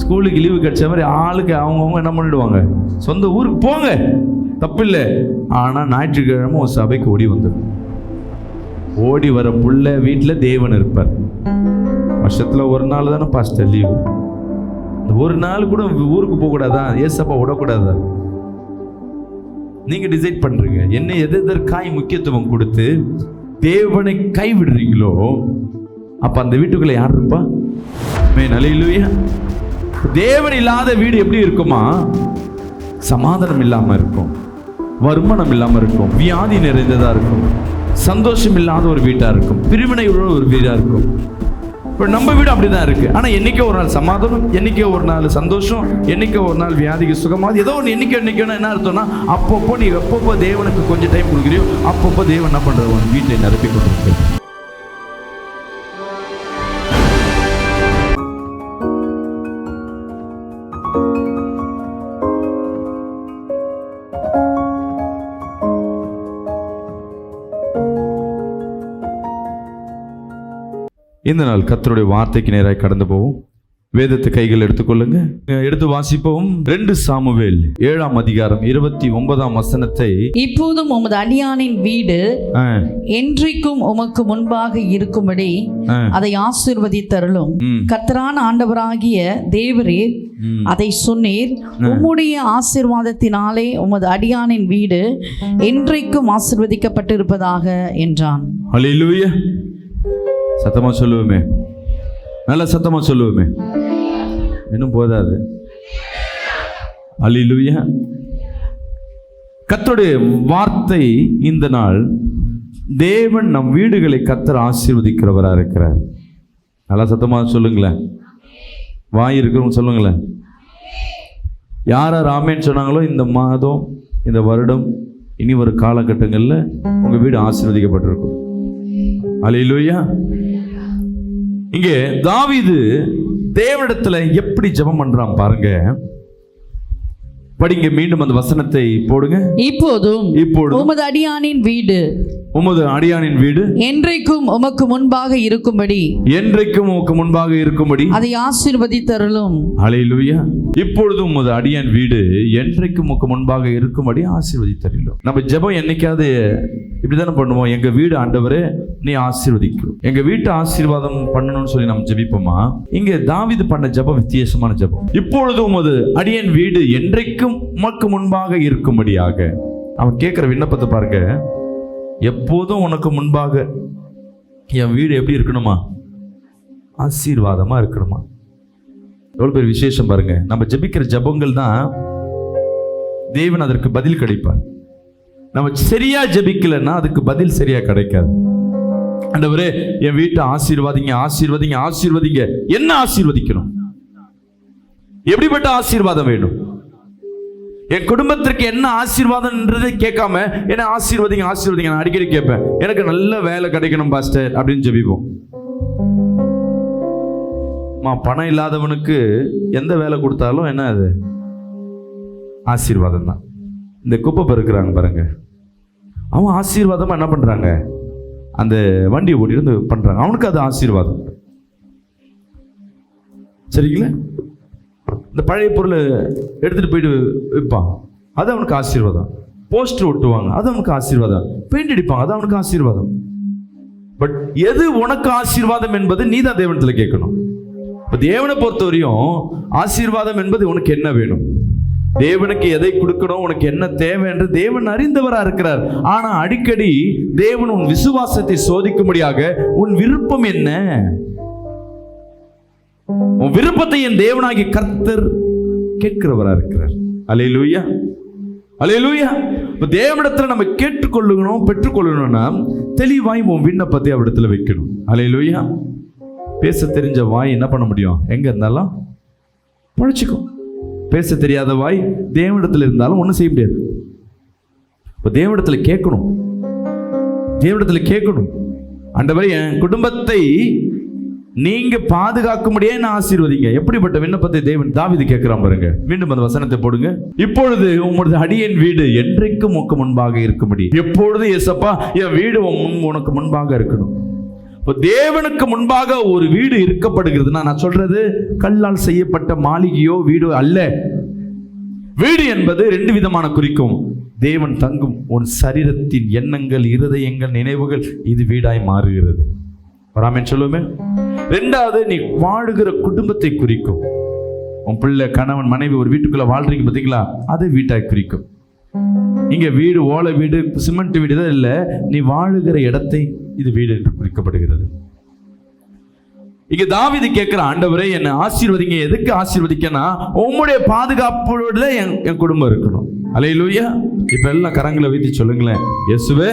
ஸ்கூலுக்கு லீவு கிடைச்ச மாதிரி ஆளுக்கு அவங்கவுங்க என்ன பண்ணிடுவாங்க, சொந்த ஊருக்கு போங்க, தப்பில்லை. ஆனால் ஞாயிற்றுக்கிழமை ஒரு சபைக்கு ஓடி வந்துடும். ஓடி வர புள்ள வீட்டில் தேவன் இருப்பார். வருஷத்தில் ஒரு நாள் தானே பாஸ்டர் லீவு, இந்த ஒரு நாள் கூட ஊருக்கு போகக்கூடாதா, ஏசப்பா விடக்கூடாதா? நீங்க டிசைட் பண்றீங்க. என்ன எதற்காய் முக்கியத்துவம் கொடுத்து தேவனை கைவிடுறீங்களோ அப்ப அந்த வீட்டுக்குள்ள யார் இருப்பா? அல்லேலூயா. தேவன் இல்லாத வீடு எப்படி இருக்குமா? சமாதானம் இல்லாம இருக்கும், வருமானம் இல்லாம இருக்கும், வியாதி நிறைந்ததா இருக்கும், சந்தோஷம் இல்லாத ஒரு வீட்டா இருக்கும், பிரிவினை உள்ள ஒரு வீடா இருக்கும். இப்போ நம்ம வீடு அப்படிதான் இருக்கு. ஆனால் என்னைக்கோ ஒரு நாள் சமாதானம், என்னைக்கோ ஒரு நாள் சந்தோஷம், என்னைக்கோ ஒரு நாள் வியாதிக்கு சுகமாக, ஏதோ ஒன்று என்னைக்கோன்னா என்ன அர்த்தம்னா, அப்பப்போ நீ எப்பப்போ தேவனுக்கு கொஞ்சம் டைம் கொடுக்குறியோ அப்பப்போ தேவன் என்ன பண்றது, உன் வீட்டை நிரப்பி கொண்டிருக்கு. இந்த நாள் கர்த்தருடைய வார்த்தைக்கு நேராக கடந்து போவோம். வேதத்தை கைகள் எடுத்துக்கொள்ளுங்க, எடுத்து வாசிப்போம். 2 சாமுவேல் 7ஆம் அதிகாரம் 29ஆம் வசனத்தை. இப்போதும் உமது அடியானின் வீடு என்றைக்கும் உமக்கு முன்பாக இருக்கும்படி அதை ஆசீர்வதித்தருளும். கர்த்தரான ஆண்டவராகிய தேவரீர் அதை சொன்னீர். உம்முடைய ஆசீர்வாதத்தினாலே உமது அடியானின் வீடு என்றைக்கும் ஆசீர்வதிக்கப்பட்டிருப்பதாக என்றான். அல்லேலூயா. சத்தமா சொல்லுவோமே, நல்ல சத்தமா சொல்லுவோமே, இன்னும் போதாது. அல்லேலூயா. கர்த்தருடைய வார்த்தை இந்த நாள், தேவன் நம் வீடுகளை கர்த்தர் ஆசீர்வதிக்கிறவரா இருக்கிறார். நல்ல சத்தமா சொல்லுங்களேன், வாய் இருக்கிறவங்க சொல்லுங்களேன். யார் ஆமென் சொன்னாங்களோ இந்த மாதம், இந்த வருடம், இனி ஒரு காலகட்டங்களில் உங்க வீடு ஆசீர்வதிக்கப்பட்டிருக்கும். அல்லேலூயா. இங்கே தாவீது தேவனிடத்துல எப்படி ஜெபம் பண்றான் பாருங்க. படிங்க, மீண்டும் அந்த வசனத்தை போடுங்க. இப்போதும் உமது அடியானின் வீடு, உமது அடியானின் வீடு என்றைக்கும் உமக்கு முன்பாக இருக்கும்படி, என்றைக்கும் உமக்கு முன்பாக இருக்கும்படி அதை ஆசீர்வதித்தருளும். அல்லேலூயா. இப்பொழுதும் உமது அடியான் வீடு என்றைக்கும் உமக்கு முன்பாக இருக்கும்படி ஆசீர்வதித்தருளும். நம்ம ஜெபம் என்னைக்காவது இப்படிதானே பண்ணுவோம்? எங்க வீடு ஆண்டவரே நீ ஆசீர்வதிக்கும், எங்க வீட்டு ஆசீர்வாதம் பண்ணணும்னு சொல்லி நம்ம ஜெபிப்போமா? இங்க தாவீது பண்ண ஜெபம் வித்தியாசமான ஜெபம். இப்பொழுதும் உமது அடியான் வீடு என்றைக்கும் உமக்கு முன்பாக இருக்கும்படியாக. அவன் கேட்கிற விண்ணப்பத்தை பாருங்க. எப்போதும் உனக்கு முன்பாக என் வீடு எப்படி இருக்கணுமா? ஆசீர்வாதமா இருக்கணுமா? எவ்வளவு பெரிய விசேஷம் பாருங்க. நம்ம ஜெபிக்கிற ஜெபங்கள் தான் தேவன் அதற்கு பதில் கிடைப்பார். நம்ம சரியா ஜெபிக்கலன்னா அதுக்கு பதில் சரியா கிடைக்காது. ஆண்டவரே என் வீட்டை ஆசீர்வாதிங்க, ஆசீர்வதிங்க, ஆசீர்வதிங்க. என்ன ஆசீர்வதிக்கணும்? எப்படிப்பட்ட ஆசீர்வாதம் வேணும்? என் குடும்பத்திற்கு என்ன ஆசீர்வாதம்ன்றதை கேட்காம என்ன ஆசீர்வதிங்க, ஆசீர்வதிங்க. நான் அடிக்கடி கேட்பேன், எனக்கு நல்ல வேலை கிடைக்கணும் பாஸ்டர் அப்படின்னு ஜெபிப்போம். பணம் இல்லாதவனுக்கு எந்த வேலை கொடுத்தாலும் என்ன அது? ஆசீர்வாதம் தான். இந்த குப்பை பெருக்கிறாங்க பாருங்க, அவன் ஆசீர்வாதமா என்ன பண்றாங்க? அந்த வண்டியை ஓட்டிட்டு பண்றாங்க, அவனுக்கு அது ஆசீர்வாதம். சரிங்களா? இந்த பழைய பொருளை எடுத்துட்டு போயிட்டு வைப்பான், அது அவனுக்கு ஆசீர்வாதம். போஸ்டர் ஒட்டுவாங்க, அது அவனுக்கு ஆசீர்வாதம். பெயிண்ட் அடிப்பாங்க, அது அவனுக்கு ஆசீர்வாதம். பட் எது உனக்கு ஆசீர்வாதம் என்பது நீ தான் தேவனத்துல கேட்கணும். இப்போ தேவனை பொறுத்தவரையும் ஆசீர்வாதம் என்பது உனக்கு என்ன வேணும், தேவனுக்கு எதை கொடுக்கணும், உனக்கு என்ன தேவை என்று தேவன் அறிந்தவரா இருக்கிறார். ஆனா அடிக்கடி தேவன் உன் விசுவாசத்தை சோதிக்கும்படியாக உன் விருப்பம் என்ன, உன் விருப்பத்தை என் தேவனாகிய கர்த்தர் கேட்கிறவரா இருக்கிறார். அல்லேலூயா, அல்லேலூயா. இப்ப தேவனிடத்துல நம்ம கேட்டுக்கொள்ளணும், பெற்றுக்கொள்ளணும்னா தெளிவாய் உன் விண்ணப்பத்தை அவரிடத்துல வைக்கணும். அல்லேலூயா. பேச தெரிஞ்ச வாய் என்ன பண்ண முடியும்? எங்க இருந்தாலும் பழச்சிக்கும். பேச தெரியாத வாய் தேவனிடத்தில் இருந்தாலும் ஒன்றும் செய்ய முடியாது. இப்போ தேவனிடத்தில் கேட்கணும், தேவனிடத்தில் கேட்கணும். ஆண்டவரே என் குடும்பத்தை நீங்க பாதுகாக்க முடியாது, நான் ஆசீர்வதிங்க. எப்படிப்பட்ட விண்ணப்பத்தை தேவன் தாவீது கேட்கிறான் பாருங்க. மீண்டும் அந்த வசனத்தை போடுங்க. இப்பொழுது உமது அடியேன் வீடு என்றைக்கும் உனக்கு முன்பாக இருக்கும்படி. எப்பொழுது ஏசப்பா என் வீடு உனக்கு முன்பாக இருக்கணும். இப்போ தேவனுக்கு முன்பாக ஒரு வீடு இருக்கப்படுகிறதுனா, நான் சொல்றது கல்லால் செய்யப்பட்ட மாளிகையோ வீடோ அல்ல. வீடு என்பது 2 விதமான குறிக்கும். தேவன் தங்கும் உன் சரீரத்தின் எண்ணங்கள், இருதயங்கள், நினைவுகள், இது வீடாய் மாறுகிறது. ஆமென் சொல்லுமே. 2வது நீ வாழுகிற குடும்பத்தை குறிக்கும். உன் பிள்ளை, கணவன், மனைவி ஒரு வீட்டுக்குள்ள வாழ்றீங்க பார்த்தீங்களா, அது வீட்டாய் குறிக்கும். இங்க வீடு ஓலை வீடு, சிமெண்ட் வீடு தான் இல்லை, நீ வாழுகிற இடத்தை இது வீடு என்று குறிக்கப்படுகிறது. இங்க தாவீது கேட்கிற, ஆண்டவரே என்னை ஆசீர்வதிங்க. எதுக்கு ஆசீர்வதிக்கனா, உம்முடைய பாதுகாப்போட என் குடும்பம் இருக்கணும். அல்லேலூயா. இப்ப எல்லாம் கரங்களை வைத்து சொல்லுங்களேன், இயேசுவே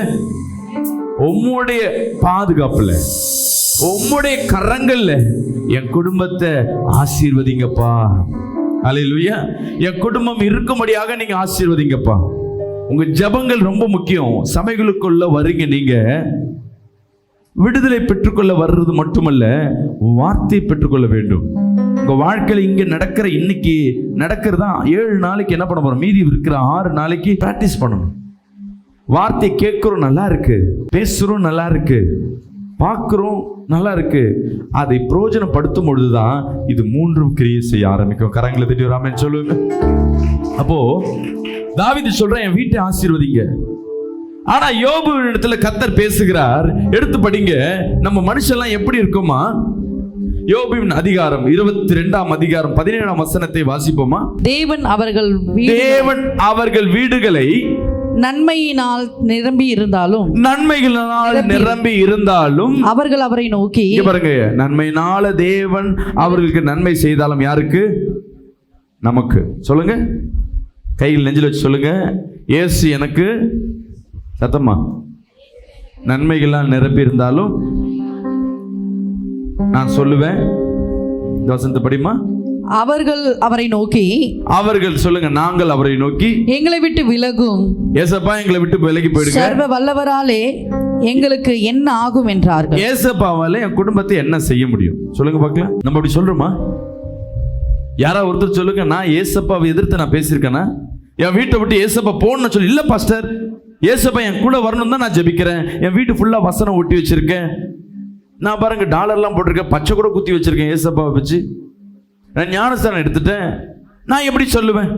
உம்முடைய பாதுகாப்புல, உம்முடைய கரங்கள்ல என் குடும்பத்தை ஆசீர்வதிங்கப்பா. அல்லேலூயா. என் குடும்பம் இருக்கும்படியாக நீங்க ஆசீர்வதிங்கப்பா. உங்க ஜெபங்கள் ரொம்ப முக்கியம். சபைகளுக்குள்ள வரீங்க, நீங்க விடுதலை பெற்றுக்கொள்ள வர்றது மட்டுமல்ல, வார்த்தையை பெற்றுக்கொள்ள வேண்டும். உங்க வாழ்க்கையில் இங்க நடக்கிற, இன்னைக்கு நடக்கிறதா 7 நாளைக்கு என்ன பண்ண போறோம், மீதி இருக்கிற 6 நாளைக்கு பிராக்டிஸ் பண்ணணும். வார்த்தை கேட்கிறோம், நல்லா இருக்கு, பேசுறோம், நல்லா இருக்கு, பார்க்கிறோம், நல்லா இருக்கு. அதை பிரயோஜனப்படுத்தும் பொழுதுதான் இது 3ம் கிரியை செய்ய ஆரம்பிக்கும். கரங்களை தட்டி ஒரு ஆமென் சொல்லுங்க. அப்போ தாவீது சொல்றேன், என் வீட்டை ஆசீர்வதிங்க. ஆனா யோபு இடத்துல கர்த்தர் பேசுகிறார். எடுத்து படிங்க. நம்ம மனுஷெல்லாம் எப்படி இருக்குமா? யோபுவின் அதிகாரம் 22ஆம் அதிகாரம் 17ஆம் வசனத்தை வாசிப்போமா? தேவன் அவர்கள் வீடுகளை நன்மையினால் நிரம்பி இருந்தாலும், நன்மைகளினால் நிரம்பி இருந்தாலும் அவர்கள் அவரை நோக்கி, பாருங்க, நன்மையினால தேவன் அவர்களுக்கு நன்மை செய்தாலும், யாருக்கு? நமக்கு. சொல்லுங்க, கையில் நெஞ்சில் வச்சு சொல்லுங்க, இயேசு எனக்கு, சத்தமா, நன்மைகளால் நிரப்பி இருந்தாலும் நான் சொல்லுவேன். வசந்த படிமா. அவர்கள் அவரை நோக்கி, அவர்கள் சொல்லுங்க, நாங்கள் அவரை நோக்கி, எங்களை விட்டு விலகும், ஏசப்பா எங்களை விட்டு விலகி போயிடுங்க, சர்வ வல்லவராலே எங்களுக்கு என்ன ஆகும் என்றார்கள். ஏசப்பாவால என் குடும்பத்தை என்ன செய்ய முடியும்? சொல்லுங்க பார்க்கலாம். நம்ம அப்படி சொல்றோமா? யாராவது ஒருத்தர் சொல்லுங்க, நான் ஏசப்பாவை எதிர்த்து நான் பேசியிருக்கேனா? என் வீட்டை விட்டு ஏசப்பா போன்னு சொல்லி, இல்ல பாஸ்டர், ஏசப்பா என் கூட வரணும் தான் நான் ஜெபிக்கிறேன். என் வீட்டு ஃபுல்லா வசனம் ஒட்டி வச்சிருக்கேன். நான் பாருங்க டாலர்லாம் போட்டிருக்கேன், பச்சை கூட குத்தி வச்சிருக்கேன் ஏசப்பாவை வச்சு. நான் ஞானஸ்தானம் எடுத்துட்டேன். நான் எப்படி சொல்லுவேன்?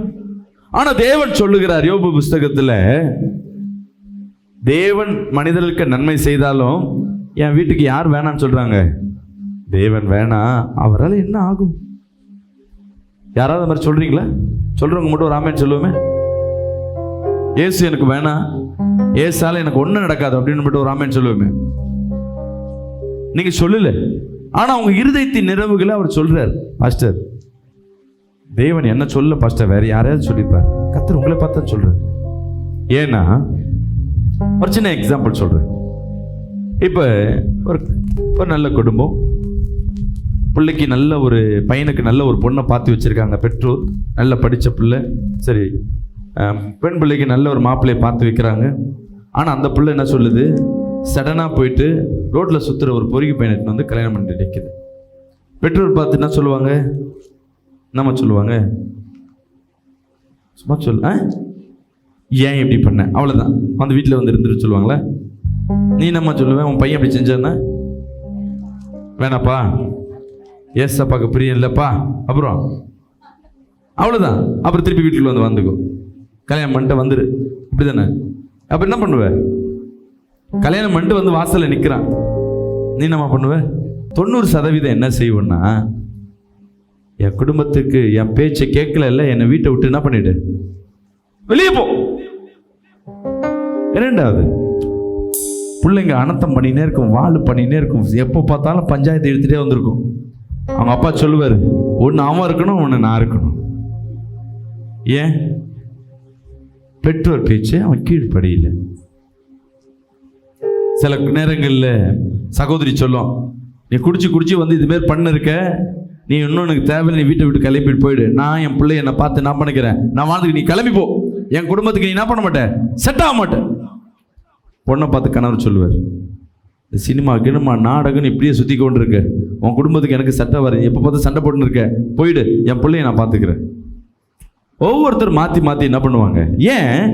ஆனா தேவன் சொல்லுகிறார் யோபு புஸ்தகத்துல, தேவன் மனிதர்களுக்கு நன்மை செய்தாலும் என் வீட்டுக்கு யார் வேணான்னு சொல்றாங்க? தேவன் வேணாம். அவரால் என்ன ஆகும்? யாராவது மாதிரி சொல்றீங்களா? சொல்றவங்க மட்டும் ஒரு ஆமென் சொல்லுவோமே. ஏசு எனக்கு வேணாம், ஏசால எனக்கு ஒன்றும் நடக்காது அப்படின்னு மட்டும் ஒரு ஆமென் சொல்லுவோமே. நீங்க சொல்லல, ஆனா உங்க இருதயத்தின் நினைவுகளை அவர் சொல்றார். பாஸ்டர், தேவன் என்ன சொல்ல பாஸ்டர், வேற யாரையாவது சொல்லிப்பார். கர்த்தர் உங்களை பார்த்தா சொல்றாரு. ஏன்னா ஒரு சின்ன எக்ஸாம்பிள் சொல்றேன். இப்ப ஒரு நல்ல குடும்பம், பிள்ளைக்கு நல்ல ஒரு பையனுக்கு நல்ல ஒரு பொண்ணை பார்த்து வச்சிருக்காங்க பெற்றோர், நல்ல படித்த பிள்ளை. சரி, பெண் பிள்ளைக்கு நல்ல ஒரு மாப்பிள்ளையை பார்த்து வைக்கிறாங்க. ஆனால் அந்த பிள்ளை என்ன சொல்லுது, சடனாக போயிட்டு ரோட்டில் சுற்றுற ஒரு பொறுக்கி பையனை வந்து கல்யாணம் பண்ணிட்டு நிற்குது. பெற்றோர் பார்த்து என்ன சொல்லுவாங்க? நம்ம சொல்லுவாங்க, சும்மா சொல்ல, ஏன் இப்படி பண்ண, அவ்வளோதான், வந்து வீட்டில் வந்து இருந்துட்டு சொல்லுவாங்களே. நீ நம்ம சொல்லுவேன், உன் பையன் அப்படி செஞ்சான்னா, வேணாப்பா, ஏசப்பாக்கு பிரியம் இல்லைப்பா, அப்புறம் அவ்வளோதான். அப்புறம் திருப்பி வீட்டுக்குள்ள வந்து வந்துக்கோ, கல்யாணம் பண்ணிட்டு வந்துரு, இப்படி தானே. அப்போ என்ன பண்ணுவேன்? கல்யாணம் பண்ணிட்டு வந்து வாசலில் நிற்கிறான், நீ என்ன பண்ணுவேன்? 90% என்ன செய்வோன்னா, என் குடும்பத்துக்கு என் பேச்சை கேட்கல, இல்லை என்னை வீட்டை விட்டு என்ன பண்ணிடு, வெளியே போ. இரண்டாவது, பிள்ளைங்க அனத்தம் பண்ணினே இருக்கும், வாழு பண்ணினே இருக்கும், எப்போ பார்த்தாலும் பஞ்சாயத்து எடுத்துகிட்டே வந்திருக்கும். அவங்க அப்பா சொல்லுவார், ஒன்று அவன் இருக்கணும், ஒன்று நான் இருக்கணும். ஏன்? பெற்றோர் பேச்சு அவன் கீழ்ப்படியில்லை. சில நேரங்களில் சகோதரி சொல்லும், நீ குடிச்சு வந்து இதுமாரி பண்ணிருக்க, நீ இன்னும் எனக்கு தேவையில்லை, நீ வீட்டை விட்டு கிளம்பிட்டு போயிடு, நான் என் பிள்ளை என்னை பார்த்து என்ன பண்ணிக்கிறேன், நான் வாழ்ந்துக்கு நீ கிளம்பி போ, என் குடும்பத்துக்கு நீ என்ன பண்ண மாட்டேன், செட் ஆக மாட்டேன். பொண்ணை பார்த்து கணவர் சொல்லுவார், இந்த சினிமா கினிமா நாடகம்னு இப்படியே சுற்றி கொண்டு இருக்க, உன் குடும்பத்துக்கு எனக்கு சட்டை வருது, எப்போ பார்த்து சண்டை போட்டுன்னு இருக்க, போயிடு, என் பிள்ளைய நான் பார்த்துக்கிறேன். ஒவ்வொருத்தர் மாற்றி மாற்றி என்ன பண்ணுவாங்க? ஏன்?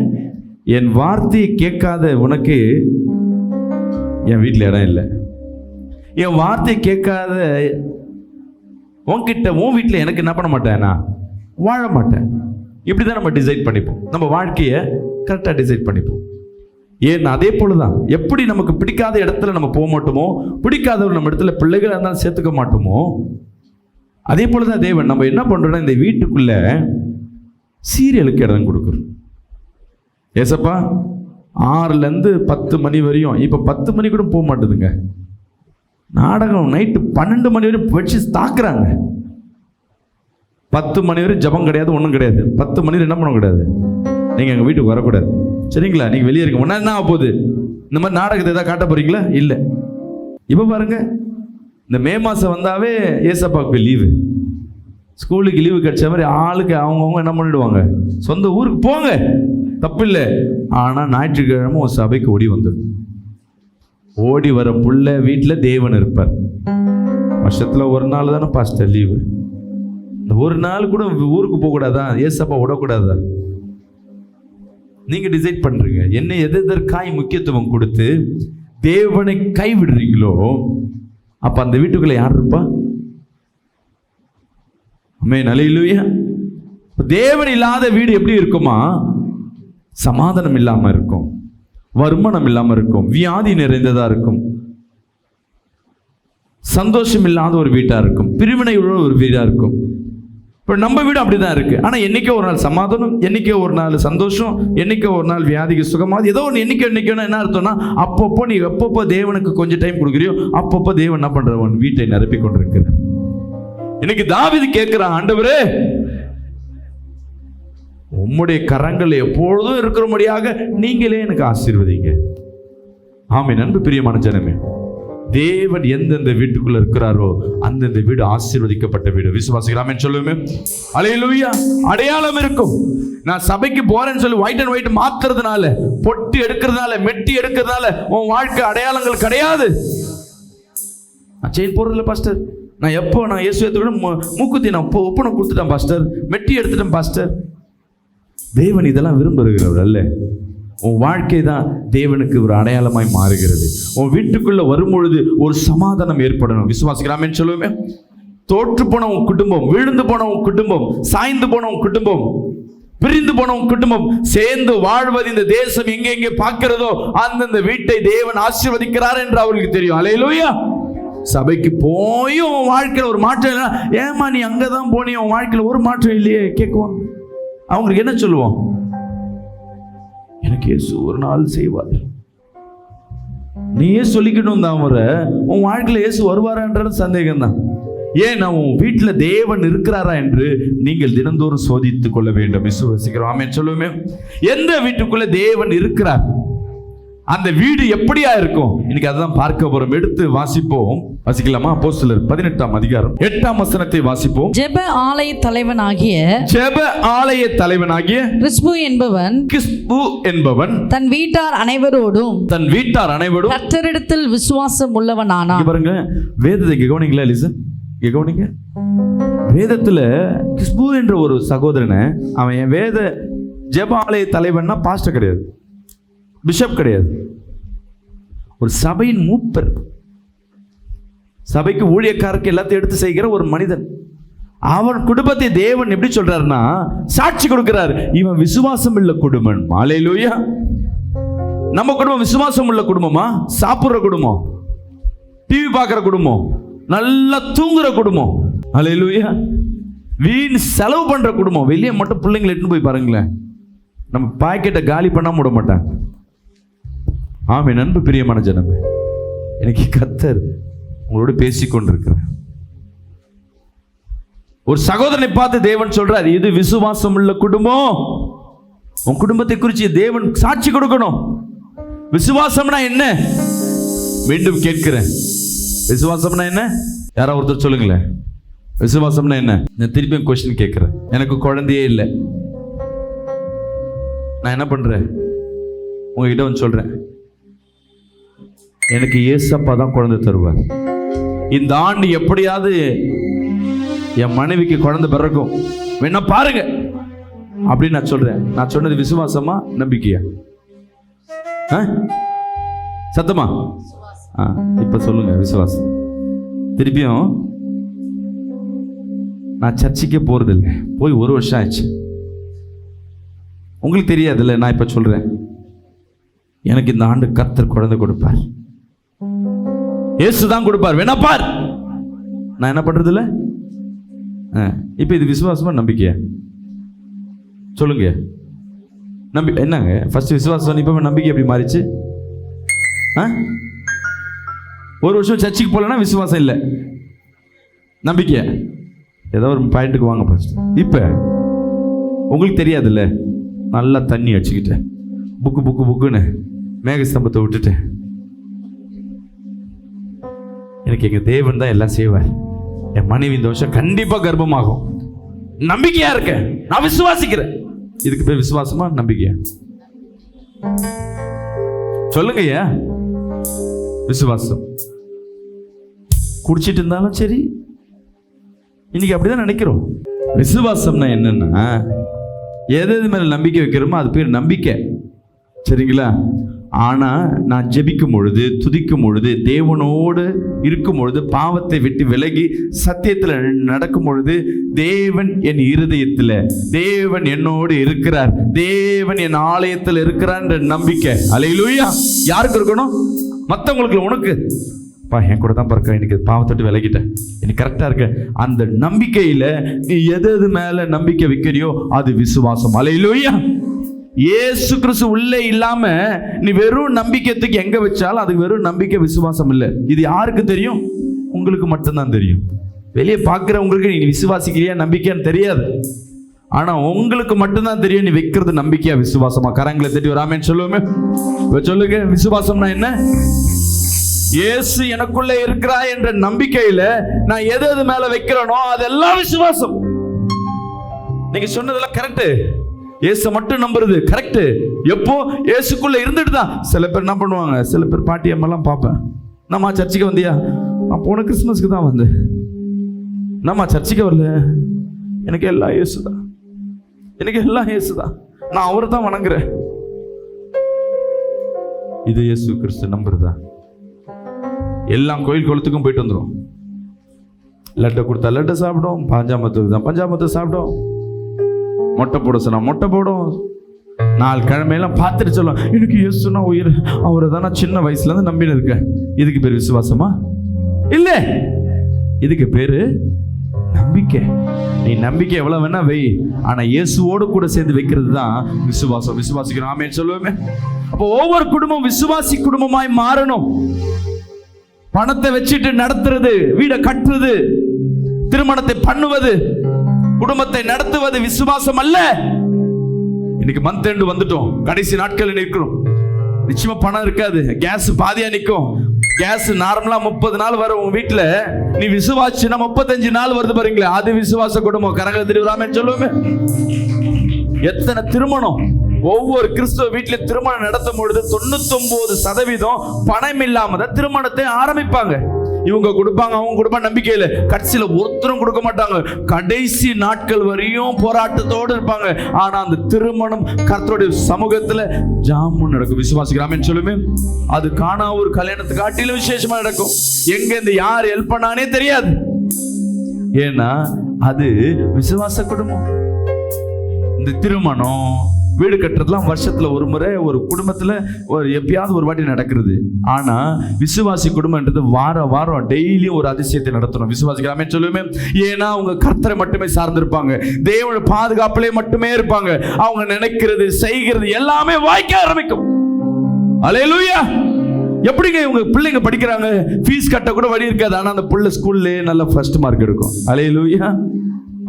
என் வார்த்தையை கேட்காத உனக்கு என் வீட்டில் இடம் இல்லை. என் வார்த்தை கேட்காத உன்கிட்ட உன் வீட்டில் எனக்கு என்ன பண்ண மாட்டேன், நான் வாழ மாட்டேன். இப்படி தான் நம்ம டிசைட் பண்ணிப்போம், நம்ம வாழ்க்கையை கரெக்டாக டிசைட் பண்ணிப்போம். ஏன் அதே போலதான் எப்படி நமக்கு பிடிக்காத இடத்துல நம்ம போக மாட்டோமோ, பிடிக்காதவர் நம்ம இடத்துல பிள்ளைகள் இருந்தாலும் சேர்த்துக்க மாட்டோமோ, அதே போலதான் தேவன் நம்ம என்ன பண்றோம்னா இந்த வீட்டுக்குள்ள சீரியலுக்கு இடம் கொடுக்குறோம். ஏசப்பா 6லேருந்து 10 மணி வரையும், இப்போ 10 மணி கூட போக மாட்டேதுங்க, நாடகம் நைட்டு 12 மணி வரையும் வச்சு தாக்குறாங்க. 10 மணி வரை ஜபம் கிடையாது, ஒன்றும் கிடையாது. 10 மணி என்ன பண்ண கிடையாது, நீங்கள் எங்கள் வீட்டுக்கு வரக்கூடாது, சரிங்களா? நீங்கள் வெளியே இருக்க ஒன்றா என்ன ஆக போகுது, இந்த மாதிரி நாடகத்தை எதாவது காட்ட போறீங்களா? இல்லை. இப்போ பாருங்க, இந்த மே மாதம் வந்தாவே ஏசப்பாவுக்கு லீவு, ஸ்கூலுக்கு லீவு கிடைச்ச மாதிரி ஆளுக்கு அவங்கவுங்க என்ன பண்ணிடுவாங்க, சொந்த ஊருக்கு போங்க, தப்பு இல்லை. ஆனால் ஞாயிற்றுக்கிழமை ஒரு சபைக்கு ஓடி வந்துடும். ஓடி வர புள்ள வீட்டில் தேவன் இருப்பார். வருஷத்தில் ஒரு நாள் தானே பாஸ்டர் லீவு, இந்த ஒரு நாள் கூட ஊருக்கு போகக்கூடாதா, ஏசப்பா விடக்கூடாதா? நீங்க டிசைட் பண்றீங்க. என்ன எதற்காய் முக்கியத்துவம் கொடுத்து தேவனை கைவிடுறீங்களோ, அப்ப அந்த வீட்டுக்குள்ள யார் இருப்பா? ஆமென், அல்லேலூயா. தேவன் இல்லாத வீடு எப்படி இருக்குமா? சமாதானம் இல்லாம இருக்கும், வருமானம் இல்லாம இருக்கும், வியாதி நிறைந்ததா இருக்கும், சந்தோஷம் இல்லாத ஒரு வீட்டா இருக்கும், பிரிவினை உள்ள ஒரு வீடா இருக்கும். இப்போ நம்ம வீடு அப்படிதான் இருக்கு. ஆனால் என்னைக்கோ ஒரு நாள் சமாதானம், என்னைக்கோ ஒரு நாள் சந்தோஷம், என்னைக்கோ ஒரு நாள் வியாதிக்கு சுகமாக, ஏதோ ஒன்று என்னைக்கோன்னா என்ன அர்த்தம்னா, அப்பப்போ நீ எப்பப்போ தேவனுக்கு கொஞ்சம் டைம் கொடுக்குறியோ அப்பப்போ தேவன் என்ன பண்றவன் வீட்டை நிரப்பி கொண்டிருக்கிறார். இன்னைக்கு தாவீது கேட்கிறான், ஆண்டவரே உம்முடைய கரங்கள் எப்பொழுதும் இருக்கிறபடியாக நீங்களே எனக்கு ஆசீர்வதிங்க. ஆமென். அன்பு பிரியமான ஜனமே, தேவன் எந்தெந்த வீட்டுக்குள்ள இருக்கிறாரோ அந்தந்த வீடு ஆசீர்வதிக்கப்பட்ட வீடு. விசுவாசிக்கலாமே சொல்லுமே. அல்லேலூயா. அடையாளம் இருக்கும். நான் சபைக்கு போறேன்னு சொல்லி ஒயிட் அண்ட் ஒயிட் மாத்துறதுனால, பொட்டி எடுக்கிறதுனால, மெட்டி எடுக்கிறதுனால உன் வாழ்க்கை அடையாளங்கள் கிடையாது. நான் செயின் போடுறதில்ல பாஸ்டர், நான் எப்போ நான் இயேசு ஏற்றுக்கிட்ட மூக்குத்தி நான் ஒப்பனை கொடுத்துட்டேன் பாஸ்டர், மெட்டி எடுத்துட்டேன் பாஸ்டர். தேவன் இதெல்லாம் விரும்புகிறவர் அல்ல. உன் வாழ்க்கை தான் தேவனுக்கு ஒரு அடையாளமாய் மாறுகிறது. உன் வீட்டுக்குள்ள வரும்பொழுது ஒரு சமாதானம் ஏற்படணும். விசுவாசிக்கலாமேன்னு சொல்லுவோமே. தோற்று போன உன் குடும்பம், விழுந்து போன உன் குடும்பம், சாய்ந்து போன உன் குடும்பம், பிரிந்து போன உன் குடும்பம் சேர்ந்து வாழ்வது இந்த தேசம் எங்கே பார்க்கிறதோ அந்தந்த வீட்டை தேவன் ஆசீர்வதிக்கிறார் என்று அவருக்கு தெரியும். அல்லேலூயா. சபைக்கு போயும் உன் வாழ்க்கையில் ஒரு மாற்றம் இல்லை, ஏமா நீ அங்கதான் போனீ, உன் வாழ்க்கையில் ஒரு மாற்றம் இல்லையே கேட்குவாங்க. அவங்களுக்கு என்ன சொல்லுவோம்? எனக்கு இயேசு ஒரு நாள் செய்வார். நீயே சொல்லிக்கணும் தான், வர உன் வாழ்க்கையில் இயேசு வருவாரான்றது சந்தேகம் தான். ஏன் உன் வீட்டில் தேவன் இருக்கிறாரா என்று நீங்கள் தினந்தோறும் சோதித்துக் கொள்ள வேண்டும். விசுவாசிக்கிறோம். ஆமென் சொல்லுவோமே. எந்த வீட்டுக்குள்ள தேவன் இருக்கிறார், அந்த வீடு எப்படியா இருக்கும்? இன்னைக்கு அதான் பார்க்க போறோம். எடுத்து வாசிப்போம். வாசிக்கலாமா? அப்போஸ்தலர் 18ஆம் அதிகாரம் 8ஆம் வசனத்தை வாசிப்போம். ஜெப ஆலய தலைவனாகிய கிறிஸ்பு என்பவன் தன் வீட்டார் அனைவரோடும் கர்த்தரிடத்தில் விசுவாசம் உள்ளவனானான். பாருங்க, வேதத்தை கவனிங்களா? லிசன், கவனிங்க. வேதத்துல கிறிஸ்பு என்ற ஒரு சகோதரனை, அவன் வேத ஜெப ஆலய தலைவன்னா பாஸ்டர் கிடையாது, பிஷப் கிடையாது, ஒரு சபையின் மூப்பர், சபைக்கு ஊழியக்காரருக்கு எல்லாத்தையும் எடுத்து செய்கிற ஒரு மனிதன். அவன் குடும்பத்தை தேவன் எப்படி சொல்றாருன்னா சாட்சி கொடுக்கிறார், இவன் விசுவாசம் உள்ள குடும்பம். அல்லேலூயா. நம்ம குடும்பம் விசுவாசம் உள்ள குடும்பமா? சாப்பிடுற குடும்பம், டிவி பார்க்கிற குடும்பம், நல்லா தூங்குற குடும்பம். அல்லேலூயா. வீண் செலவு பண்ற குடும்பம். வெளியே மட்டும் பிள்ளைங்களை எடுத்துன்னு போய் பாருங்களேன், நம்ம பாக்கெட்டை காலி பண்ணாம விட மாட்டாங்க. ஆமென். அன்பு பிரியமான ஜனமே, எனக்கு கர்த்தர் உங்களோடு பேசிக்கொண்டிருக்கிறேன். ஒரு சகோதரனை பார்த்து தேவன் சொல்றார், இது விசுவாசம் உள்ள குடும்பம். உன் குடும்பத்தை குறித்து தேவன் சாட்சி கொடுக்கணும். விசுவாசம்னா என்ன? மீண்டும் கேட்கிறேன், விசுவாசம்னா என்ன? யாராவது ஒருத்தர் சொல்லுங்களேன், விசுவாசம்னா என்ன? நான் திருப்பியும் கொஸ்டின் கேட்கிறேன். எனக்கு குழந்தையே இல்லை, நான் என்ன பண்றேன்? உங்ககிட்ட வந்து சொல்றேன், எனக்கு ஏசப்பா தான் குழந்தை தருவார். இந்த ஆண்டு எப்படியாவது என் மனைவிக்கு குழந்தை பிறக்கும், வேணா பாருங்க அப்படின்னு நான் சொல்றேன். நான் சொன்னது விசுவாசமா நம்பிக்கையா? சத்தமா? இப்ப சொல்லுங்க, விசுவாசம். திருப்பியும் நான் சர்ச்சுக்கே போறதில்லை, போய் 1 வருஷம் ஆச்சு. உங்களுக்கு தெரியாதுல்ல, நான் இப்ப சொல்றேன். எனக்கு இந்த ஆண்டு கர்த்தர் குழந்தை கொடுப்பார், இயேசு தான் கொடுப்பார், வேணா பார். நான் என்ன பண்றது இல்ல. இப்ப இது விசுவாசமா நம்பிக்கையா சொல்லுங்க? என்னங்க ஃபர்ஸ்ட் விசுவாசம், இப்ப நம்பிக்கை எப்படி மாறிச்சு? 1 வருஷம் சர்ச்சுக்கு போலன்னா விசுவாசம் இல்லை, நம்பிக்கை. ஏதோ ஒரு பாயிண்ட்டுக்கு வாங்க ஃபர்ஸ்ட். இப்ப உங்களுக்கு தெரியாதுல்ல, நல்லா தண்ணி அடிச்சுக்கிட்டேன், புக்குன்னு மேக ஸ்தம்பத்தை விட்டுட்டேன். எனக்கு எங்க தேவன் தான் எல்லாம் செய்வார். என் மனைவி இந்த வருஷம் கண்டிப்பா கர்ப்பமாகும், நம்பிக்கையா இருக்க, நான் விசுவாசிக்கிறேன். இதுக்கு பேர் விசுவாசமா நம்பிக்கையா? சொல்லுங்க. ஏன் விசுவாசம்? குடிச்சிட்டு இருந்தாலும் சரி, இன்னைக்கு அப்படிதான் நினைக்கிறோம். விசுவாசம்னா என்னன்னா, எது மேல நம்பிக்கை வைக்கிறோமோ அது பேர் நம்பிக்கை, சரிங்களா? ஆனா நான் ஜெபிக்கும் பொழுது, துதிக்கும் பொழுது, தேவனோடு இருக்கும் பொழுது, பாவத்தை விட்டு விலகி சத்தியத்துல நடக்கும் பொழுது, தேவன் என் இருதயத்துல, தேவன் என்னோடு இருக்கிறார், தேவன் என் ஆலயத்தில் இருக்கிறார் என்ற நம்பிக்கை. அல்லேலூயா. யாருக்கு இருக்கணும்? மற்றவங்களுக்கு. உனக்கு என் கூட தான் பிறக்க, எனக்கு பாவத்தோட்டு விலகிட்டேன், எனக்கு கரெக்டா இருக்க, அந்த நம்பிக்கையில நீ எது மேல நம்பிக்கை வைக்கிறியோ அது விசுவாசம். அல்லேலூயா. இயேசு கிறிஸ்து உள்ளே இல்லாம நீ வெறும் நம்பிக்கைக்கு எங்க வச்சாலும் அது வெறும் நம்பிக்கை, விசுவாசம் இல்லை. இது யாருக்கு தெரியும்? உங்களுக்கு மட்டும்தான் தெரியும். வெளியே பார்க்கிறவங்களுக்கு நீ விசுவாசிக்கிறியா நம்பிக்கையான்னு தெரியாது. ஆனா உங்களுக்கு மட்டும்தான் தெரியும் நீ வைக்கிறது நம்பிக்கையா விசுவாசமா. கரங்களை தட்டி ஒரு ஆமென் சொல்லுவோமே. சொல்லுங்க, விசுவாசம்னா என்ன? இயேசு எனக்குள்ள இருக்கிறா என்ற நம்பிக்கையில நான் எது மேல வைக்கிறேனோ அதெல்லாம் விசுவாசம். நீங்க சொன்னதெல்லாம் கரெக்ட். இயேசு மட்டும் நம்புறது கரெக்ட். எப்போ? இயேசுக்குள்ள இருந்துட்டு தான். சில பேர் என்ன பண்ணுவாங்க, சில பேர் பாட்டி அம்மெல்லாம் பார்ப்பேன், நம்ம சர்ச்சுக்கு வந்தியா? நான் போன கிறிஸ்துமஸ்க்கு தான் வந்தேன், நம்ம சர்ச்சுக்கு வரல, எனக்கு எல்லாம் இயேசு தான், எனக்கு எல்லாம் இயேசு தான், நான் அவரை தான் வணங்குறேன். இது இயேசு கிறிஸ்து நம்புறதா? எல்லாம் கோயில் குளத்துக்கும் போயிட்டு வந்துடும். லட்டை கொடுத்தா லட்டை சாப்பிடும், பஞ்சாமத்துக்கு தான் பஞ்சாமத்தை சாப்பிடும், மொட்டை போட சொன்னா மொட்டை போடும். 4 கிழமையெல்லாம் பார்த்துட்டு சொல்லும், எனக்கு இயேசுனா உயிர், அவரை தான் நான் சின்ன வயசுல இருந்து நம்பின்னு இருக்கேன். இதுக்கு பேர் விசுவாசமா? இல்ல, இதுக்கு பேரு நம்பிக்கை. நீ நம்பிக்கை எவ்வளவு வேணா வை, ஆனா இயேசுவோடு கூட சேர்ந்து வைக்கிறது தான் விசுவாசம். விசுவாசிக்கணும். ஆமென் சொல்லுவேன். அப்போ ஒவ்வொரு குடும்பம் விசுவாசி குடும்பமாய் மாறணும். பணத்தை வச்சுட்டு நடத்துறது, வீடை கட்டுறது, திருமணத்தை பண்ணுவது, குடும்பத்தை நடத்துவது விசுவாசம் அல்ல. இன்னைக்கு மந்த் எண்டு வந்துட்டோம், கடைசி நாட்கள் நிற்கிறோம். நிச்சயமா பணம் இருக்காது, கேஸ் பாதியா நிற்கும். கேஸ் நார்மலா 30 நாள் வரும் உங்க வீட்டுல, நீ விசுவாசினா 35 நாள் வருது பாருங்களே, அது விசுவாச குடும்பம். கரங்களை திருவிழாமேன்னு சொல்லுவேன். எத்தனை திருமணம் ஒவ்வொரு கிறிஸ்துவ வீட்டுல திருமணம் நடத்தும் பொழுது 99% பணம் இல்லாம தான் திருமணத்தை ஆரம்பிப்பாங்க. இவங்க கொடுப்பாங்க, அவங்க கொடுப்பாங்க, நம்பிக்கையில கடைசியில ஒருத்தரும் கொடுக்க மாட்டாங்க. கடைசி நாட்கள் வரையும் போராட்டத்தோடு இருப்பாங்க. ஆனா அந்த திருமணம் கர்த்தருடைய சமூகத்துல ஜாமுன் நடக்கும். விசுவாசிக்கிறாமேன்னு சொல்லுமே. அது காணா ஒரு கல்யாணத்துக்கு காட்டிலும் விசேஷமா நடக்கும். எங்க இந்த யார் ஹெல்ப் பண்ணானே தெரியாது. ஏன்னா அது விசுவாச குடும்பம். இந்த திருமணம், வீடு கட்டுறதுலாம் வருஷத்துல ஒரு முறை ஒரு குடும்பத்துல எப்பயாவது ஒரு வாட்டி நடக்கிறது. ஆனா விசுவாசி குடும்பம்ன்றது வாரம் டெய்லியும் ஒரு அதிசயத்தை நடத்தணும். விசுவாசிக்கலாமே சொல்லுவேன். ஏன்னா அவங்க கர்த்தரை மட்டுமே சார்ந்திருப்பாங்க, தேவனோட பாதுகாப்பிலே மட்டுமே இருப்பாங்க. அவங்க நினைக்கிறது செய்கிறது எல்லாமே வாய்க்க ஆரம்பிக்கும். அல்லேலூயா. எப்படிங்க இவங்க பிள்ளைங்க படிக்கிறாங்க, ஃபீஸ் கட்ட கூட வழி இருக்காது, ஆனா அந்த பிள்ளை ஸ்கூல்ல நல்ல ஃபர்ஸ்ட் மார்க் எடுக்கும். அல்லேலூயா.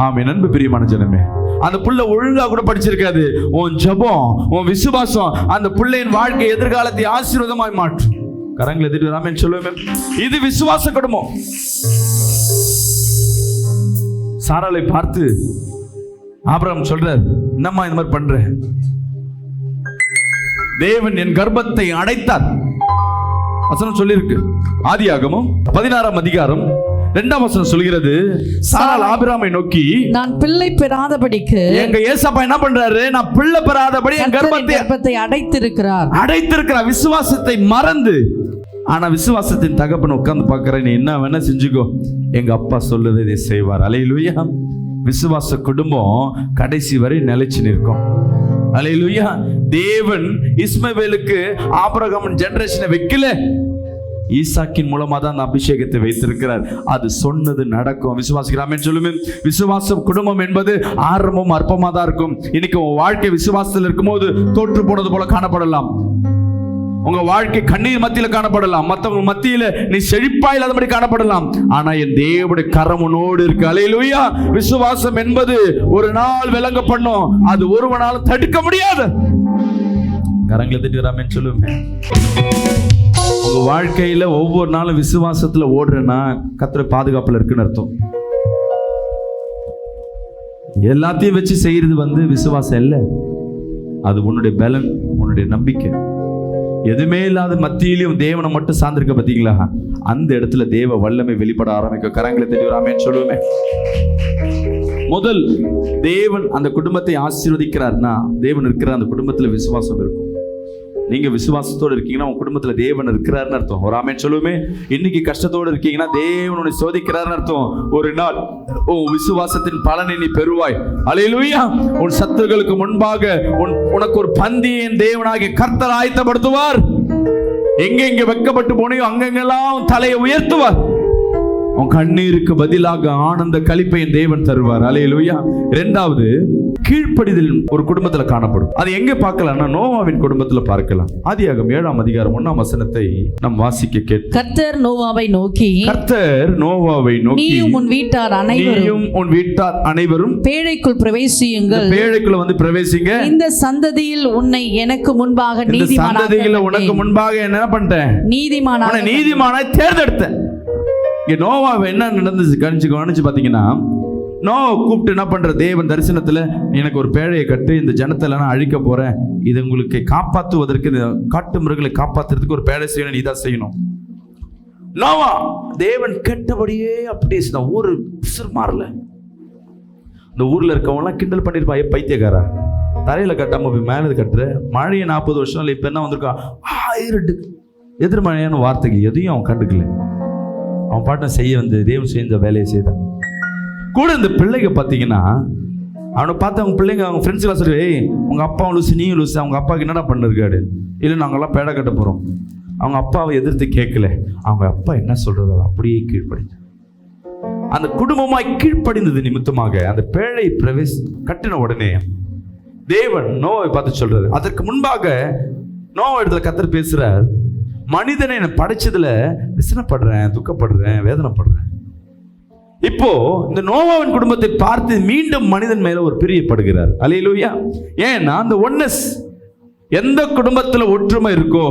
ஆமென். அன்பு பிரியமான ஜனமே, அந்த புள்ள ஒழுங்கா கூட படிச்சிருக்காது. உன் ஜெபம், உன் விசுவாசம் அந்த பிள்ளையின் வாழ்க்கை எதிர்காலத்தை ஆசீர்வாதமாய் மாற்றும். கரங்களை எதிர்த்து ஆமென் சொல்லுவேன். இது விசுவாச குடும்பம். சாராளை பார்த்து ஆபிரகாம் சொல்றார், என்னம்மா இந்த மாதிரி பண்ற? தேவன் என் கர்ப்பத்தை அடைத்தார். வசனம் சொல்லியிருக்கு. ஆதியாகமம் 16ஆம் அதிகாரம் 2ஆம் வசனம் சொல்கிறது, சாராள் ஆபிரகாமை நோக்கி, நான் பிள்ளை பெறாதபடிக்கு, எங்க ஏசப்பா என்ன பண்றாரு, நான் பிள்ளை பெறாதபடி என் கர்ப்பத்தை அடைத்திருக்கிறார். விசுவாசத்தை மறந்து ஆனா விசுவாசத்தின் தகப்பன் உட்கார்ந்து பார்க்கிறேன், நீ என்ன வேணா செஞ்சுக்கோ, எங்க அப்பா சொல்லுவதை செய்வார். அல்லேலூயா. விசுவாச குடும்பம் கடைசி வரை நிலைச்சு நிற்கும். அல்லேலூயா. தேவன் இஸ்மவேலுக்கு ஆபிரகாம் ஜெனரேஷனை வைக்கல, ஈசாக்கின் மூலமா தான் அந்த அபிஷேகத்தை வைத்திருக்கிறார். அது சொன்னது நடக்கும். விசுவாசிக்கிறாமேன்னு சொல்லுமே. விசுவாச குடும்பம் என்பது ஆரம்பம் அற்பமா தான் இருக்கும். இன்னைக்கு உன் வாழ்க்கை விசுவாசத்தில் இருக்கும்போது தோற்று போனது போல காணப்படலாம். உங்க வாழ்க்கை கண்ணீர் மத்தியில காணப்படலாம், மற்றவங்க மத்தியில நீ செழிப்பா இல்லாதபடி காணப்படலாம். ஆனா என் தேவனுடைய கரம் உன்னோடு இருக்கு. அல்லேலூயா. விசுவாசம் என்பது ஒரு நாள் விளங்க பண்ணும், அது ஒருவனாலும் தடுக்க முடியாது. கரங்களை தட்டுகிறாமேன்னு சொல்லுமே. உங்க வாழ்க்கையில ஒவ்வொரு நாளும் விசுவாசத்துல ஓடுறேன்னா கர்த்தர் பாதுகாப்புல இருக்குன்னு அர்த்தம். எல்லாத்தையும் வச்சு செய்யறது விசுவாசம் இல்லை, அது உன்னுடைய பலன், உன்னுடைய நம்பிக்கை. எதுவுமே இல்லாத மத்தியிலையும் தேவனை மட்டும் சார்ந்திருக்க பார்த்தீங்களா, அந்த இடத்துல தேவ வல்லமை வெளிப்பட ஆரம்பிக்கும். கரங்களை தட்டுகிறாமேன்னு சொல்லுவேன். முதல் தேவன் அந்த குடும்பத்தை ஆசீர்வதிக்கிறார்னா, தேவன் இருக்கிற அந்த குடும்பத்துல விசுவாசம் இருக்கும். நீங்க விசுவாசத்தோடு இருக்கீங்கன்னா உங்க குடும்பத்துல தேவன் இருக்கிறார்னு அர்த்தம். ஒரு ஆமென் சொல்லுமே. இன்னைக்கு கஷ்டத்தோடு இருக்கீங்கன்னா தேவன் சோதிக்கிறார்னு அர்த்தம். ஒரு நாள் விசுவாசத்தின் பலனை நீ பெறுவாய். அல்லேலூயா. உன் சத்துருக்களுக்கு முன்பாக உனக்கு ஒரு பந்தியின் தேவனாகிய கர்த்தர் ஆயத்தப்படுத்துவார். எங்கெங்க வெட்கப்பட்டு போனியோ அங்கெங்கெல்லாம் தலையை உயர்த்துவார். உன் கண்ணீருக்கு பதிலாக ஆனந்த களிப்பை தேவன் தருவார். அல்லேலூயா. இரண்டாவது, கீழ்ப்படிதல் ஒரு குடும்பத்துல காணப்படும். அது எங்க பார்க்கலாம்னா நோவாவின் குடும்பத்துல பார்க்கலாம். ஆதியாகமம் 7ஆம் அதிகாரம் 1ஆம் வசனத்தை நாம் வாசிக்க கேட்போம். கர்த்தர் நோவாவை நோக்கி, நீயும் உன் வீட்டார் அனைவரும் பேழைக்குள் பிரவேசியுங்கள். பேழைக்குள்ள பிரவேசிங்க. இந்த சந்ததியில் உன்னை எனக்கு முன்பாக உனக்கு முன்பாக என்ன பண்ணிட்டேன்? நீதிமானாய் தேர்ந்தெடுத்தேன். இங்க நோவாவை என்ன நடந்துச்சு கவனிச்சு பாத்தீங்கன்னா, நோவா கூப்பிட்டு என்ன பண்ற, தேவன் தரிசனத்துல எனக்கு ஒரு பேழையை கட்டு, இந்த ஜனத்தை நான் அழிக்க போறேன், இது உங்களுக்கு காப்பாற்றுவதற்கு, இந்த காட்டு மிருகங்களை காப்பாத்துறதுக்கு ஒரு பேழை செய்யணும், நீதான் செய்யணும். நோவா தேவன் கேட்டபடியே அப்படியே செய்தான். ஊரு மாறல. இந்த ஊர்ல இருக்கவங்கலாம் கிண்டல் பண்ணிருப்பா, பைத்தியக்காரா, தரையில கட்டாம போய் மேல கட்டுற, மழையை 40 வருஷம் இல்லை, இப்ப என்ன வந்திருக்கான் எதிர்மழையான வார்த்தைக்கு எதையும் அவன் கண்டுக்கல. அவன் பாட்டை செய்ய தேவன் செஞ்ச வேலையை செய்தான். கூட இந்த பிள்ளைங்க பார்த்தீங்கன்னா, அவனை பார்த்து அவங்க பிள்ளைங்க அவங்க ஃப்ரெண்ட்ஸ்லாம் சொல்லி, உங்க அப்பா லூசு, நீயும் லூசு, அவங்க அப்பாவுக்கு என்னடா பண்ணிருக்காரு, இல்லை நாங்கள்லாம் பேடை கட்ட போகிறோம். அவங்க அப்பாவை எதிர்த்து கேட்கல, அவங்க அப்பா என்ன சொல்றது அப்படியே கீழ்ப்படிஞ்சு அந்த குடும்பமாய் கீழ்ப்படிந்தது நிமித்தமாக அந்த பேழை கட்டின உடனே தேவன் நோவை பார்த்து சொல்றாரு. அதற்கு முன்பாக நோவா இடத்துல கர்த்தர் பேசுறார், மனிதனை நான் படைச்சதுல விசனப்படுறேன், துக்கப்படுறேன், வேதனைப்படுறேன். இப்போ இந்த நோவாவின் குடும்பத்தை பார்த்து மீண்டும் மனிதன் மேல ஒரு பிரியப்படுகிறார். அல்லேலூயா. ஏன்னா அந்த ஒன்னஸ், எந்த குடும்பத்துல ஒற்றுமை இருக்கோ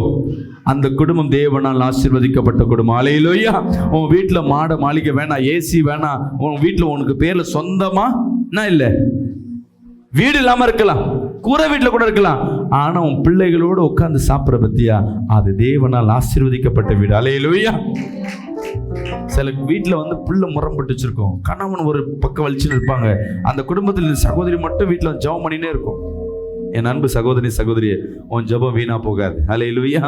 அந்த குடும்பம் தேவனால் ஆசீர்வதிக்கப்பட்ட குடும்பம். அல்லேலூயா. உன் வீட்டுல மாட மாளிகை வேணாம், ஏசி வேணாம், உன் வீட்டுல உனக்கு பேர்ல சொந்தமா என்ன இல்லை, வீடு இல்லாம இருக்கலாம், கூரை வீட்டுல கூட இருக்கலாம், ஆனா உன் பிள்ளைகளோடு உட்கார்ந்து சாப்பிட்ற பத்தியா, அது தேவனால் ஆசீர்வதிக்கப்பட்ட வீடு. அல்லேலூயா. சில வீட்டுல புள்ள முரம்பட்டு வச்சிருக்கோம், கணவன் ஒரு பக்கம் வலிச்சுன்னு இருப்பாங்க, அந்த குடும்பத்தில் சகோதரி மட்டும் வீட்டுல ஜெபம் பண்ணினே இருக்கும். என் அன்பு சகோதரியே, உன் ஜெபம் வீணா போகாது. அல்லேலூயா.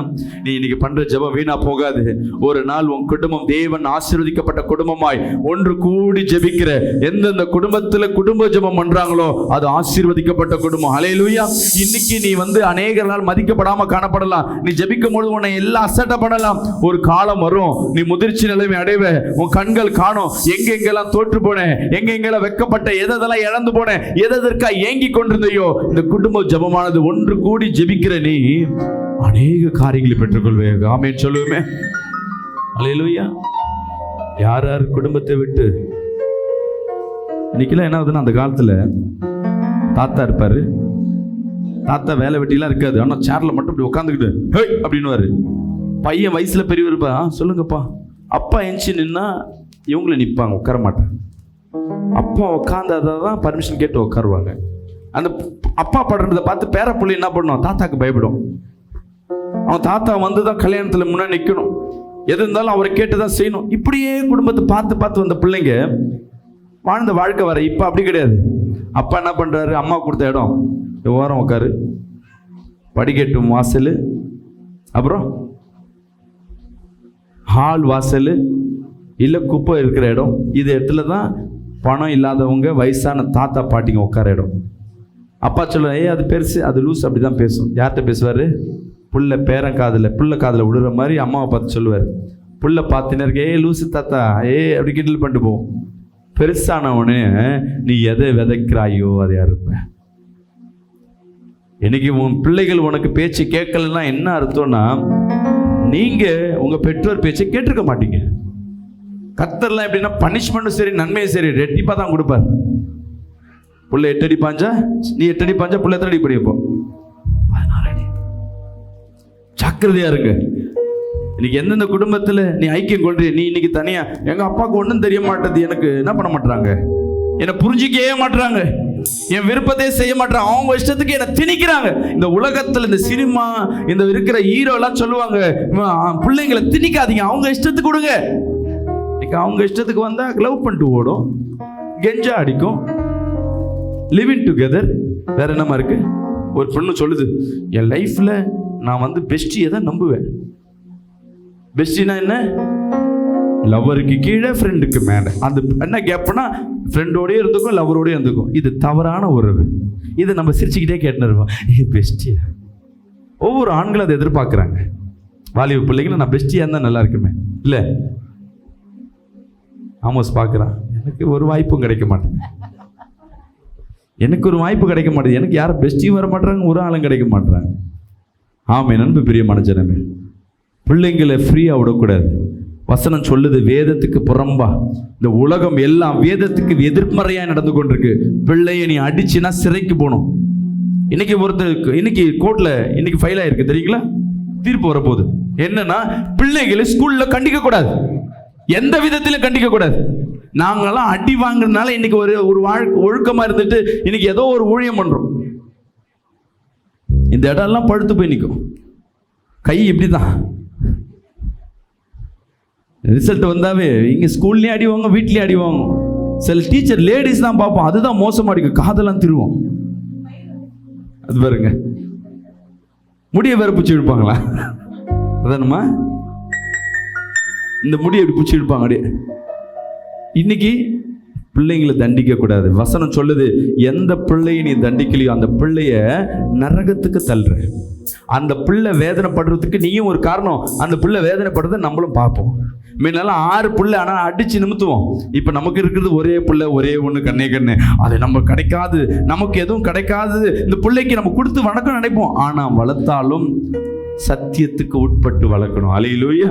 நீ இன்னைக்கு பண்ற ஜெபம் வீணா போகாது. ஒரு நாள் உன் குடும்பம் தேவன் ஆசீர்வதிக்கப்பட்ட குடும்பமாய் ஒன்று கூடி ஜெபிக்கிற, எந்தெந்த குடும்பத்துல குடும்ப ஜெபம் பண்றாங்களோ அது ஆசீர்வதிக்கப்பட்ட குடும்பம். அல்லேலூயா. இன்னைக்கு நீ அநேக நாள் மதிக்கப்படாம காணப்படலாம். நீ ஜெபிக்கும் பொழுது உன்னை எல்லாம் அசட்டை பண்ணலாம். ஒரு காலம் வரும், நீ முதிர்ச்சி நிலைமை அடைவ, உன் கண்கள் காணும், எங்கெங்கெல்லாம் தோற்று போனேன், எங்கெங்கெல்லாம் வெக்கப்பட்ட, எதெல்லாம் இழந்து போனேன், எதற்கா ஏங்கி கொண்டிருந்தையோ, இந்த குடும்ப ஜெபமானது ஒன்று கூடி ஜெபிக்கிற நீ அநேக காரியங்களை பெற்றுக்கொள்வே. ஆமென் சொல்லுவேமே. அல்லேலூயா. யார் யார் குடும்பத்தை விட்டு இன்னைக்கெல்லாம் என்ன ஆகுதுன்னா, அந்த காலத்துல தாத்தா இருப்பாரு, தாத்தா வேலை வெட்டிலாம் இருக்காது, ஆனா சேர்ல மட்டும் இப்படி உட்காந்துக்கிட்டு அப்படின்னுவாரு. பையன் வயசுல பெரியவர் இருப்பா, சொல்லுங்கப்பா, அப்பா எஞ்சி நின்னா இவங்களை நிற்பாங்க, உட்கார மாட்டாங்க. அப்பா உட்காந்தாதான் பர்மிஷன் கேட்டு உட்காருவாங்க. அந்த அப்பா படுறதை பார்த்து பேர பிள்ளை என்ன பண்ணும், தாத்தாக்கு பயப்படும். அவன் தாத்தா வந்துதான் கல்யாணத்துல முன்னாடி நிற்கணும், எது இருந்தாலும் அவரை கேட்டுதான் செய்யணும். இப்படியே குடும்பத்தை பார்த்து பார்த்து வந்த பிள்ளைங்க வாழ்ந்த வாழ்க்கை வர. இப்ப அப்படி கிடையாது. அப்பா என்ன பண்றாரு, அம்மா கொடுத்த இடம், ஓரம் உட்காரு, படிக்கட்டும் வாசல், அப்புறம் ஹால் வாசல் இல்லை குப்பை இருக்கிற இடம், இது இடத்துல தான் பணம் இல்லாதவங்க வயசான தாத்தா பாட்டிங்க உட்கார இடம். அப்பா சொல்லுவார், அது பெருசு, அது லூஸ், அப்படி தான் பேசும். யார்கிட்ட பேசுவார்? புள்ள பேரன் காதில், புள்ள காதில் விடுற மாதிரி அம்மாவை பார்த்து சொல்லுவார். புள்ள பார்த்துன்னு இருக்க, லூசு தாத்தா, அப்படி கிண்டல் பண்ணிட்டு போவோம். பெருசானவனு நீ எதை விதைக்கிறாயோ அதை அறுப்ப. இன்னைக்கு உன் பிள்ளைகள் உனக்கு பேச்சு கேட்கலன்னா என்ன அர்த்தம்னா, நீங்க உங்க பெற்றோர் பேச்சை கேட்டிருக்க மாட்டீங்க. கர்த்தர்லாம் எப்படின்னா பனிஷ்மெண்ட்டும் சரி நன்மையும் சரி ரெட்டிப்பா தான் கொடுப்பார். புள்ள 8 அடி பாஞ்சா, நீ 8 அடி பாஞ்சா புள்ள எத்தனை அடி படிப்போ? 16 அடி. ஜாக்கிரதையா இருங்க. இன்னைக்கு எந்தெந்த குடும்பத்துல நீ ஐக்கியம் கொள்றிய, நீ இன்னைக்கு தனியா, எங்க அப்பாவுக்கு ஒன்றும் தெரிய மாட்டேது, எனக்கு என்ன பண்ண மாட்டாங்க, என்னை புரிஞ்சிக்கவே மாட்டாங்க, என் விருப்பத்தையே செய்ய மாட்டாங்க, அவங்க இஷ்டத்துக்கு என்ன திணிக்கிறாங்க. இந்த உலகத்துல இந்த சினிமா இந்த இருக்கிற ஹீரோ எல்லாம் சொல்லுவாங்க, பிள்ளைங்களை திணிக்காதீங்க, அவங்க இஷ்டத்துக்கு கொடுங்க. இன்னைக்கு அவங்க இஷ்டத்துக்கு வந்தா லவ் பண்ணிட்டு ஓடும், கெஞ்சா அடிக்கும், லிவிங் டுகெதர். வேற என்னமா இருக்கு? ஒரு பொண்ணு சொல்லுது, என் லைஃப்ல நான் வந்து பெஸ்டியை தான் நம்புவேன். பெஸ்டினா என்ன? லவ்வருக்கு கீழே ஃப்ரெண்டுக்கு மேலே. அந்த என்ன கேப்னா ஃப்ரெண்டோடய இருந்துக்கும் லவரோடய இருந்துக்கும். இது தவறான உறவு. இதை நம்ம சிரிச்சுக்கிட்டே கேட்டுருவோம், பெஸ்டியா. ஒவ்வொரு ஆண்களும் அதை எதிர்பார்க்குறாங்க. வாலிப பிள்ளைங்களும் நான் பெஸ்டியாக இருந்தால் நல்லா இருக்குமே. இல்லை, ஆமோஸ் பார்க்குறான், எனக்கு ஒரு வாய்ப்பும் கிடைக்க மாட்டேங்குது, எனக்கு ஒரு வாய்ப்பு கிடைக்க மாட்டேங்குது, எனக்கு யாரும் பெஸ்டியும் வர மாட்டாங்க, ஒரு ஆளும் கிடைக்க மாட்டாங்க. ஆமே நண்பு, பிரியமான ஜனமே, பிள்ளைங்களை ஃப்ரீயாக விடக்கூடாது. வசனம் சொல்லுது, வேதத்துக்கு புறம்பா இந்த உலகம் எல்லாம் வேதத்துக்கு எதிர்மறையாக நடந்து கொண்டிருக்கு. பிள்ளைய நீ அடிச்சுன்னா சிறைக்கு போகணும். இன்னைக்கு ஒருத்தருக்கு இன்னைக்கு கோர்ட்ல இன்னைக்கு ஃபைல் ஆயிருக்கு தெரியுங்களா? தீர்ப்பு வரப்போகுது. என்னன்னா, பிள்ளைகளை ஸ்கூல்ல கண்டிக்க கூடாது, எந்த விதத்திலும் கண்டிக்க கூடாது. நாங்கெல்லாம் அடி வாங்குறதுனால இன்னைக்கு ஒரு ஒழுக்கமா இருந்துட்டு இன்னைக்கு ஏதோ ஒரு ஊழியம் பண்றோம். இந்த இடம் எல்லாம் பழுத்து போய் நிற்கும். கை இப்படிதான். ரிசல்ட் வந்தாவே இங்க ஸ்கூல்லையும் அடிவாங்க, வீட்லயும் அடிவாங்க. சில டீச்சர் லேடிஸ் தான் பார்ப்போம், அதுதான் மோசமா அடிக்கும், காதெல்லாம் திருவோம். அது பாருங்க, முடிய வேற பூச்சி இழுப்பாங்களா? அதானுமா, இந்த முடியை எப்படி பூச்சி இழுப்பாங்க அப்படியே. இன்னைக்கு பிள்ளைங்களை தண்டிக்க கூடாது. வசனம் சொல்லுது, எந்த பிள்ளையை நீ தண்டிக்கலையோ அந்த பிள்ளைய நரகத்துக்கு தள்ளுற. அந்த பிள்ளை வேதனைப்படுறதுக்கு நீயும் ஒரு காரணம். அந்த பிள்ளை வேதனைப்படுறதை நம்மளும் பார்ப்போம். முன்னெல்லாம் 6 பிள்ளை, ஆனால் அடிச்சு நிமித்துவோம். இப்போ நமக்கு இருக்கிறது ஒரே பிள்ளை, ஒரே ஒன்று, கண்ணே கண்ணு. அது நம்ம கிடைக்காது, நமக்கு எதுவும் கிடைக்காது. இந்த பிள்ளைக்கு நம்ம கொடுத்து வணக்கம் நினைப்போம். ஆனால் வளர்த்தாலும் சத்தியத்துக்கு உட்பட்டு வளர்க்கணும். அல்லேலூயா.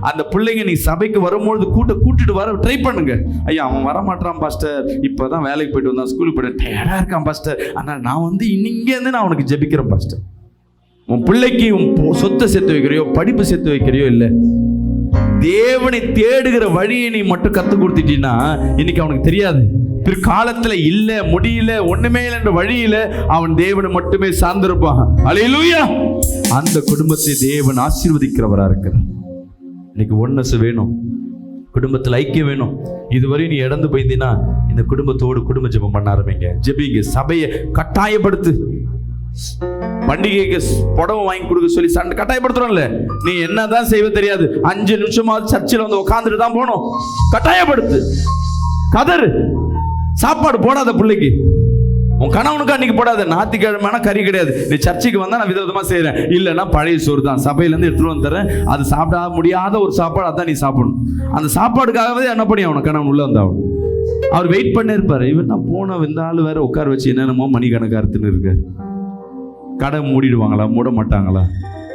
அந்த பிள்ளைங்க நீ சபைக்கு வரும்பொழுது கூட்டிட்டு வர ட்ரை பண்ணுங்க. ஐயா, அவன் வரமாட்டான் பாஸ்டர், இப்போதான் வேலைக்கு போயிட்டு வந்தான், ஸ்கூலுக்கு போயிட்டு டயர்டாக இருக்கான் பாஸ்டர், ஆனால் நான் வந்து இங்கேருந்து நான் அவனுக்கு ஜெபிக்கிறேன் பாஸ்டர். உன் பிள்ளைக்கு உன் சொத்தை சேர்த்து வைக்கிறியோ, படிப்பு சேர்த்து வைக்கிறியோ, இல்லை தேவனை தேடுகிற வழியை நீ மட்டும் கற்றுக் கொடுத்துட்டீன்னா இன்னைக்கு அவனுக்கு தெரியாது. பிற்காலத்துல இல்ல முடியல ஒண்ணுமே இல்லைன்ற வழியில அவன் தேவனை மட்டுமே சார்ந்திருப்பான். அல்லேலூயா. அந்த குடும்பத்தை தேவன் ஆசீர்வதிக்கிறவரா இருக்கிறார். இன்னைக்கு ஒன்னஸ் வேணும், குடும்பத்தில் ஐக்கியம் வேணும். இதுவரை நீ இழந்து போயிருந்தீன்னா இந்த குடும்பத்தோடு குடும்ப ஜெபம் பண்ண ஆரம்பிங்க. ஜெபிங்க, சபையை கட்டாயப்படுத்து. பண்டிகைக்கு புடவை வாங்கி கொடுக்க சொல்லி சண்டை கட்டாயப்படுத்துறோம்ல, நீ என்னதான் செய்வ தெரியாது, 5 நிமிஷமாவது சர்ச்சில் வந்து உட்காந்துட்டு தான் போகணும். கட்டாயப்படுத்து, கதறு. சாப்பாடு போடாத பிள்ளைக்கு, உன் கணவனுக்கு அன்னைக்கு போடாத. ஞாயிற்றுக்கிழமைனா கறி கிடையாது, நீ சர்ச்சைக்கு வந்தா நான் விதவிதமா செய்யறேன், இல்லைன்னா பழைய சோறு தான் சபையிலேருந்து எடுத்துட்டு வந்து தரேன், அது சாப்பிட முடியாத ஒரு சாப்பாடு, அதான் நீ சாப்பிடணும். அந்த சாப்பாடுக்காகவே என்ன பண்ணி அவனை கணவன் உள்ள வந்தாகணும். அவர் வெயிட் பண்ணி இருப்பாரு. இவன் நான் போன இந்த ஆள் வேற உட்கார வச்சு என்னென்னமோ மணிக்கணக்காக அறுத்துன்னு இருக்காரு. கடை மூடிடுவாங்களா, மூட மாட்டாங்களா,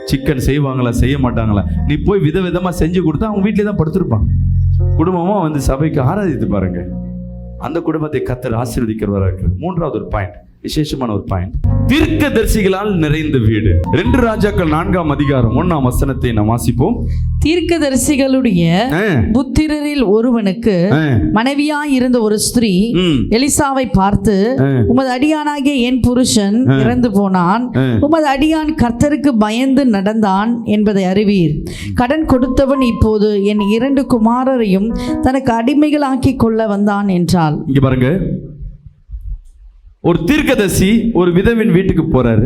சிக்கன் செய்வாங்களா, செய்ய மாட்டாங்களா, நீ போய் விதவிதமா செஞ்சு கொடுத்தா அவங்க வீட்டிலே தான் படுத்திருப்பான். குடும்பமா வந்து சபைக்கு ஆராதித்து பாருங்க. அந்த குடும்பத்தை கர்த்தர் ஆசீர்வதிக்கிறவரா இருக்கிறது. 3வது ஒரு பாயிண்ட், விசேஷமான ஒரு பாயிண்ட், தீர்க்கதரிசிகளால் நிறைந்த வீடு. 2 ராஜாக்கள் 4ஆம் அதிகாரம் 1ஆம் வசனத்தை நாம் வாசிப்போம். தீர்க்கதரிசிகளுடைய புத்திரரில் ஒருவனுக்கு மனைவியாய் இருந்த ஒரு ஸ்திரீ எலிசாவை பார்த்து, உமது அடியானாகிய என் புருஷன் இறந்து போனான், உமது அடியான் கர்த்தருக்கு பயந்து நடந்தான் என்பதை அறிவீர். கடன் கொடுத்தவன் இப்போது என் 2 குமாரரையும் தனக்கு அடிமைகளாக்கி கொள்ள வந்தான் என்றாள். இங்க பாருங்க, ஒரு தீர்க்கதரிசி ஒரு விதவின் வீட்டுக்கு போறாரு.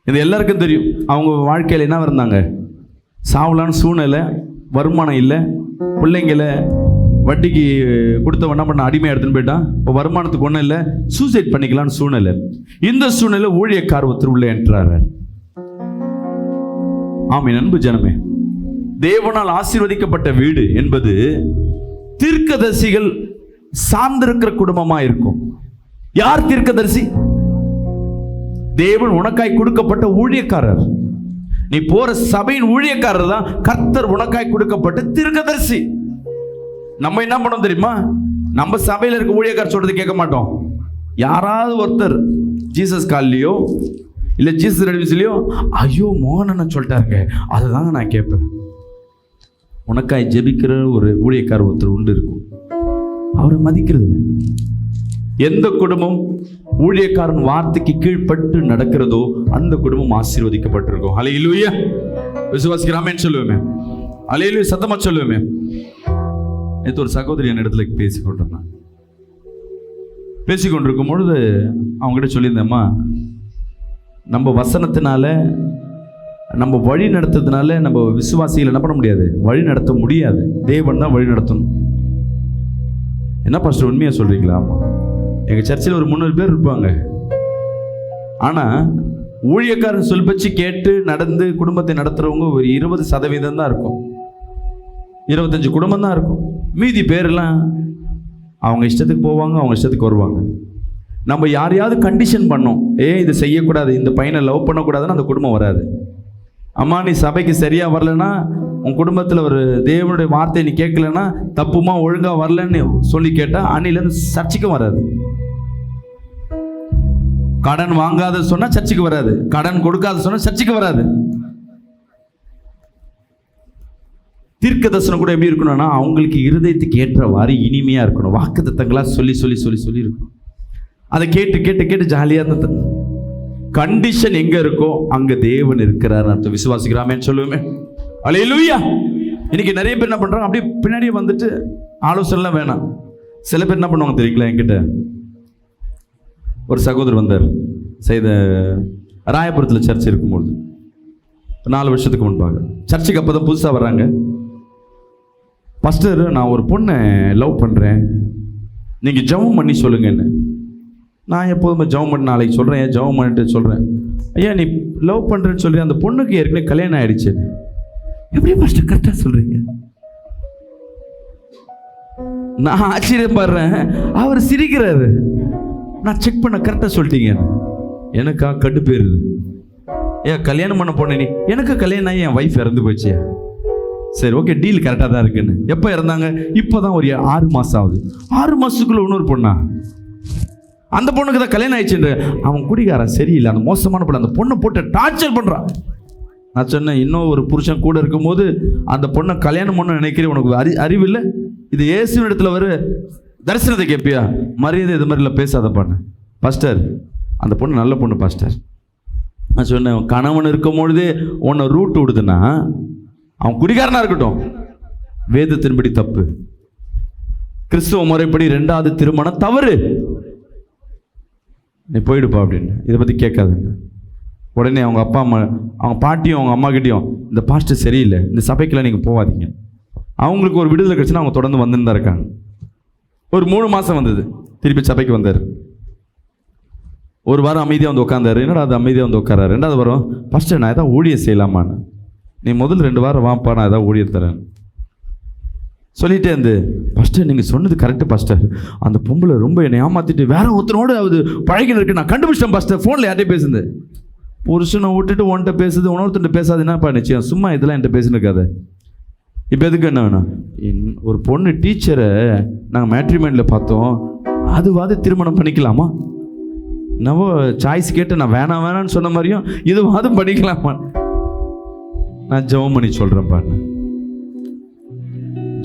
இது எல்லாருக்கும் தெரியும். அவங்க வாழ்க்கையில என்ன இருந்தாங்க? சாவலான்னு சூழ்நிலை, வருமானம் இல்லை, பிள்ளைங்களை வட்டிக்கு கொடுத்தவன் என்ன பண்ண, அடிமையாக எடுத்துன்னு போயிட்டான். இப்போ வருமானத்துக்கு ஒன்றும் இல்லை, சூசைட் பண்ணிக்கலான்னு சூழ்நிலை. இந்த சூழ்நிலை ஊழியக்காரர் ஒருத்தர் உள்ள என்றார். ஆமென். அன்பு ஜனமே, தேவனால் ஆசீர்வதிக்கப்பட்ட வீடு என்பது தீர்க்கதரிசிகள் சார்ந்திருக்கிற குடும்பமா இருக்கும். யார் தீர்க்கதரிசி? தேவன் உனக்காய் கொடுக்கப்பட்ட ஊழியக்காரர். நீ போற சபையின் ஊழியக்காரர் தான் கர்த்தர் உனக்காய் கொடுக்கப்பட்ட தீர்க்கதரிசி. நம்ம என்ன பண்ணோம் தெரியுமா? நம்ம சபையில் இருக்க ஊழியக்காரர் சொல்றது கேட்க மாட்டோம். யாராவது ஒருத்தர் ஜீசஸ் கால்லையோ இல்லை ஜீசஸ் ரெடிவிஸ்லையோ ஐயோ மோகனன்னு சொல்லிட்டாருங்க, அதுதாங்க நான் கேட்பேன். உனக்காய் ஜெபிக்கிற ஒரு ஊழியக்காரர் ஒருத்தர் உண்டு இருக்கும், அவரை மதிக்கிறது. எந்த குடும்பம் ஊழியக்காரன் வார்த்தைக்கு கீழ்பட்டு நடக்கிறதோ அந்த குடும்பம் ஆசீர்வதிக்கப்பட்டிருக்கும். அல்லேலூயா. விசுவாசிக்கிறாமேன்னு சொல்லுவேமே, அல்லேலூயா சத்தமா சொல்லுவேமே. நேற்று ஒரு சகோதரி என் இடத்துல பேசிக்கொண்டிருக்கும் பொழுது அவங்ககிட்ட சொல்லியிருந்தேம்மா, நம்ம வசனத்தினால நம்ம வழி நடத்துறதுனால நம்ம விசுவாசிகள் என்ன பண்ண முடியாது, வழி நடத்த முடியாது. தேவன் தான் வழி நடத்தணும். என்ன பாஸ்டர் உண்மையாக சொல்றீங்களா? எங்கள் சர்ச்சில் ஒரு 300 பேர் இருப்பாங்க. ஆனால் ஊழியக்காரன் சொல் பச்சு கேட்டு நடந்து குடும்பத்தை நடத்துகிறவங்க ஒரு 20% தான் இருக்கும், 25 குடும்பம் தான் இருக்கும். மீதி பேரெல்லாம் அவங்க இஷ்டத்துக்கு போவாங்க, அவங்க இஷ்டத்துக்கு வருவாங்க. நம்ம யாரையாவது கண்டிஷன் பண்ணோம், இது செய்யக்கூடாது, இந்த பையனை லவ் பண்ணக்கூடாதுன்னு அந்த குடும்பம் வராது. அம்மா நீ சபைக்கு சரியாக வரலன்னா, உன் குடும்பத்தில் ஒரு தேவனுடைய வார்த்தையை நீ கேட்கலன்னா, தப்புமா ஒழுங்காக வரலன்னு சொல்லி கேட்டால் அன்னிலேருந்து சர்ச்சைக்கும் வராது. கடன் வாங்காத சொன்னால் சர்ச்சைக்கு வராது, கடன் கொடுக்காத சொன்னால் சர்ச்சைக்கு வராது. தீர்க்க தரிசனம் கூட எப்படி இருக்கணும்னா அவங்களுக்கு இருதயத்துக்கு ஏற்றவாறு இனிமையாக இருக்கணும். வாக்குத்தத்தங்களாக சொல்லி சொல்லி சொல்லி சொல்லி இருக்கணும். அதை கேட்டு கேட்டு கேட்டு ஜாலியாக இருந்தது. கண்டிஷன் எங்கே இருக்கோ அங்கே தேவன் இருக்கிறார் அர்த்தம். விசுவாசிக்கிறாமேன்னு சொல்லுவேமே. அல்லேலூயா. இன்னைக்கு நிறைய பேர் என்ன பண்ணுறாங்க, அப்படியே பின்னாடியே வந்துட்டு ஆலோசனைலாம் வேணாம். சில பேர் என்ன பண்ணுவாங்க தெரியுங்களா? என்கிட்ட ஒரு சகோதரர் வந்தார், செய்த ராயபுரத்தில் சர்ச் இருக்கும்பொழுது 4 வருஷத்துக்கு முன்பாக. சர்ச்சுக்கு அப்போ தான் புதுசாக வர்றாங்க. பாஸ்டர் நான் ஒரு பொண்ணை லவ் பண்ணுறேன், நீங்கள் ஜெபம் பண்ணி சொல்லுங்கன்னு. நான் எப்போதுமே ஜெபம் பண்ணி நாளைக்கு சொல்கிறேன், ஜெபம் பண்ணிட்டு சொல்கிறேன். ஐயா நீ லவ் பண்ணுறேன்னு சொல்லி அந்த பொண்ணுக்கு ஏற்கனவே கல்யாணம் ஆயிடுச்சு. எப்படி பாஸ்டர் கரெக்டாக சொல்கிறீங்க? நான் ஆச்சரியப்படுறேன், அவர் சிரிக்கிறாரு. நான் செக் பண்ண கரெக்டாக சொல்லிட்டீங்க. எனக்கா கடுப்பேறுது. ஏன் கல்யாணம் பண்ண பொண்ணு நீ? எனக்கு கல்யாணம் ஆகி என் ஒய்ஃப் இறந்து போச்சியா? சரி ஓகே, டீல் கரெக்டாக தான் இருக்குன்னு. எப்போ இறந்தாங்க? இப்போ தான் ஒரு 6 மாதம் ஆகுது. 6 மாதத்துக்குள்ள இன்னொரு பொண்ணா? அந்த பொண்ணுக்கு தான் கல்யாணம் ஆயிடுச்சுன்ற. அவன் குடிகாரன், சரியில்லை, அந்த மோசமான பொண்ணு, அந்த பொண்ணை போட்டு டார்ச்சர் பண்ணுறான். நான் சொன்னேன், இன்னும் ஒரு புருஷன் கூட இருக்கும்போது அந்த பொண்ணை கல்யாணம் பண்ண நினைக்கிறேன், உனக்கு அறிவு இல்லை? இது இயேசுவின் இடத்துல வர தரிசனத்தை கேட்பியா? மரியாதை இது மாதிரிலாம் பேசாத பண்ண. பாஸ்டர் அந்த பொண்ணு நல்ல பொண்ணு பாஸ்டர். நான் சொன்னேன், கணவன் இருக்கும் பொழுதே உன்னை ரூட் விடுதுன்னா அவன் குடிகாரனா இருக்கட்டும், வேதத்தின்படி தப்பு. கிறிஸ்துவ முறைப்படி 2வது திருமணம் தவறு. நீ போயிடுப்பா அப்படின்னு. இதை பற்றி கேட்காதுங்க. உடனே அவங்க அப்பா அம்மா, அவங்க பாட்டியும் அவங்க அம்மா கிட்டையும், இந்த பாஸ்டர் சரியில்லை, இந்த சபைக்கெல்லாம் நீங்கள் போகாதீங்க. அவங்களுக்கு ஒரு விடுதலை கிடச்சுன்னா அவங்க தொடர்ந்து வந்துன்னு தான் இருக்காங்க. ஒரு 3 மாதம் வந்தது, திருப்பி சபைக்கு வந்தார். ஒரு வாரம் அமைதியாக வந்து உட்காந்தாரு. என்னடா அது அமைதியாக வந்து உட்காராரு. 2வது வாரம், பாஸ்டர் நான் எதாவது ஊழியம் செய்யலாமான்னு. நீ முதல் 2 வாரம் வாப்பா, நான் ஏதாவது ஊழியம் தரேன் சொல்லிட்டே இருந்து. பாஸ்டர் நீங்கள் சொன்னது கரெக்டு பாஸ்டர், அந்த பொம்பளை ரொம்ப என்னை ஏமாத்திட்டு வேற ஒருத்தனோடு அது பழகின்னு இருக்கு, நான் கண்டுபிடிச்சேன் பாஸ்டர். ஃபோனில் யார்கிட்டே பேசுது, புருஷனை விட்டுட்டு உன்கிட்ட பேசுது, உணர்த்துட்டு பேசாது. என்னப்பா நிச்சயம், சும்மா இதெல்லாம் என்கிட்ட பேசுன்னு இருக்காது. இப்போ எதுக்கு என்ன வேணும்? ஒரு பொண்ணு டீச்சரை நாங்கள் மேட்ரிமோனியில் பார்த்தோம், அதுவாது திருமணம் பண்ணிக்கலாமா? நம்ம சாய்ஸ் கேட்டு நான் வேணாம் வேணான்னு சொன்ன மாதிரியும் இதுவாது பண்ணிக்கலாமா? நான் ஜெபம் பண்ணி சொல்கிறேன்ப்பா.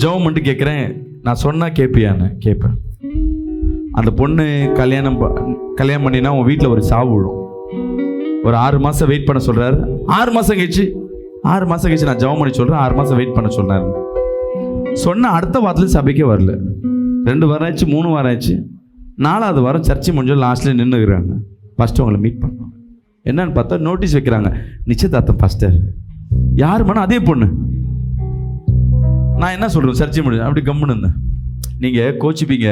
ஜெபம் பண்ணிட்டு கேட்குறேன், நான் சொன்னால் கேட்பியான்னு கேட்பேன். அந்த பொண்ணு கல்யாணம் பண்ணினா உன் வீட்டில் ஒரு சாவு விழும். ஒரு 6 மாதம் வெயிட் பண்ண சொல்கிறாரு. 6 மாதம் கழிச்சு நான் ஜெபம் பண்ணி சொல்கிறேன், 6 மாதம் வெயிட் பண்ண சொன்னார். சொன்ன அடுத்த வாரத்தில் சபைக்கே வரல. 2 வாரம் ஆச்சு, 3 வாரம் ஆச்சு. 4வது வாரம் சர்ச்சை முடிஞ்சு லாஸ்ட்டில் நின்றுக்கிறாங்க. ஃபஸ்ட்டு அவங்களை மீட் பண்ணோம். என்னன்னு பார்த்தா நோட்டீஸ் வைக்கிறாங்க, நிச்சயதார்த்தம் பாஸ்டர். யாருமான அதே பொண்ணு. நான் என்ன சொல்றேன், சர்ச்சை முடியும் அப்படி கம்முன்னு இருந்தேன். நீங்க கோச்சிப்பீங்க.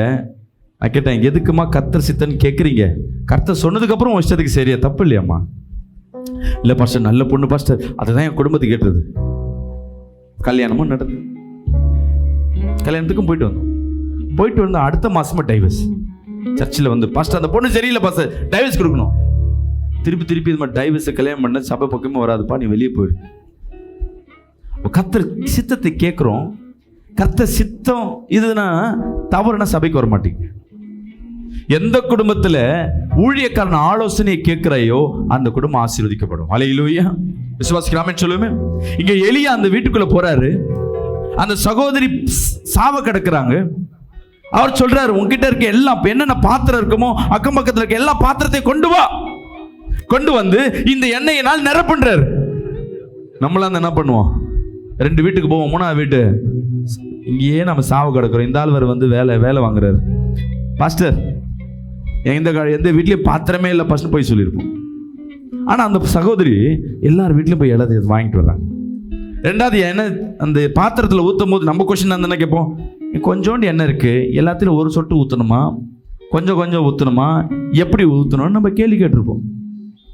நான் கேட்டேன், எதுக்குமா கர்த்தர் சித்தன்னு கேட்குறீங்க? கர்த்தர் சொன்னதுக்கு அப்புறம் இஷ்டத்துக்கு சரியா, தப்பு இல்லையாம்மா? இல்லை பாஸ்டர், நல்ல பொண்ணு பாஸ்டர், அதுதான் என் குடும்பத்துக்கு கேட்டது. கல்யாணமும் நடந்து, கல்யாணத்துக்கும் போயிட்டு வந்தோம். அடுத்த மாசமா டைவர்ஸ். சர்ச்சில் வந்து, பாஸ்டர் அந்த பொண்ணு சரியில்லை பாஸ்டர், டைவர்ஸ் கொடுக்கணும். திருப்பி இது மாதிரி டைவர்ஸை கல்யாணம் பண்ண சபை பக்கமே வராதுப்பா, நீ வெளியே போயிடு. கர்த்தர் சித்தத்தை கேட்குறோம். கர்த்தர் சித்தம் இதுனா தவறுனா சபைக்கு வர மாட்டீங்க. எந்த குடும்பத்தில் ஊழியக்காரன் ஆலோசனையை கேட்கிறாயோ அந்த குடும்பம் ஆசீர்வதிக்கப்படும். அல்லேலூயா. விசுவாசிக்கலாமே சொல்லுமே. இங்க எலியா அந்த வீட்டுக்குள்ள போறாரு. அந்த சகோதரி சாவ கிடக்குறாங்க. அவர் சொல்றாரு, உங்ககிட்ட இருக்க எல்லாம் என்னென்ன பாத்திரம் இருக்குமோ அக்கம் பக்கத்தில் இருக்க எல்லா பாத்திரத்தையும் கொண்டு வந்து இந்த எண்ணெயினால் நிரப்புன்றாரு. நம்மளாம் என்ன பண்ணுவோம், 2 வீட்டுக்கு போவோம், 3ஆவது வீட்டு இங்கேயே நம்ம சாவு கிடக்குறோம். இந்த ஆள் வந்து வேலை வாங்குறாரு. பாஸ்டர் எந்த வீட்லயும் பாத்திரமே இல்லை பாஸ்டர் போய் சொல்லியிருப்போம். ஆனா அந்த சகோதரி எல்லார் வீட்லயும் போய் எல்லாத்தையும் வாங்கிட்டு வர்றாங்க. 2வது எண்ணெய் அந்த பாத்திரத்தில் ஊற்றும் போது நம்ம கொஸ்டின் என்ன கேட்போம், கொஞ்சோண்டு எண்ணெய் இருக்கு, எல்லாத்திலும் ஒரு சொட்டு ஊற்றணுமா, கொஞ்சம் ஊற்றணுமா, எப்படி ஊற்றணும்னு நம்ம கேள்வி கேட்டிருப்போம்.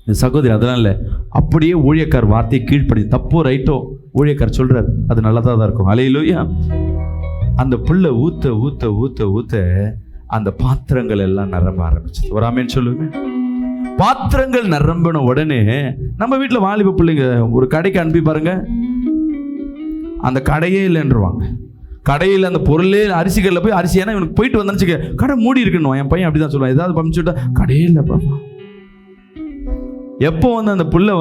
இந்த சகோதரி அதெல்லாம் இல்லை, அப்படியே ஊழியக்கார் வார்த்தையை கீழ்ப்படி, தப்போ ரைட்டோ ஊழியக்கார் சொல்றாரு, அது நல்லதாக தான் இருக்கும். அல்லேலூயா. அந்த புல்லை ஊத்த அந்த பாத்திரங்கள் எல்லாம் நிரம்ப ஆரம்பிச்சது. ஒரு ஆமென் சொல்லுங்க. பாத்திரங்கள் நிரம்பின உடனே நம்ம வீட்டில் வாலிப பிள்ளைங்க ஒரு கடைக்கு அனுப்பி பாருங்க, அந்த கடையே இல்லைன்றுவாங்க. கடையில் அந்த பொருளே அரிசிகளில் போய் அரிசி, ஏன்னா இவனுக்கு போயிட்டு வந்தாச்சுக்க கடை மூடி இருக்கணும். என் பையன் அப்படிதான் சொல்லுவான், ஏதாவது பமிச்சு விட்டா கடையே இல்லைப்பா. எப்போ அந்த புல்லை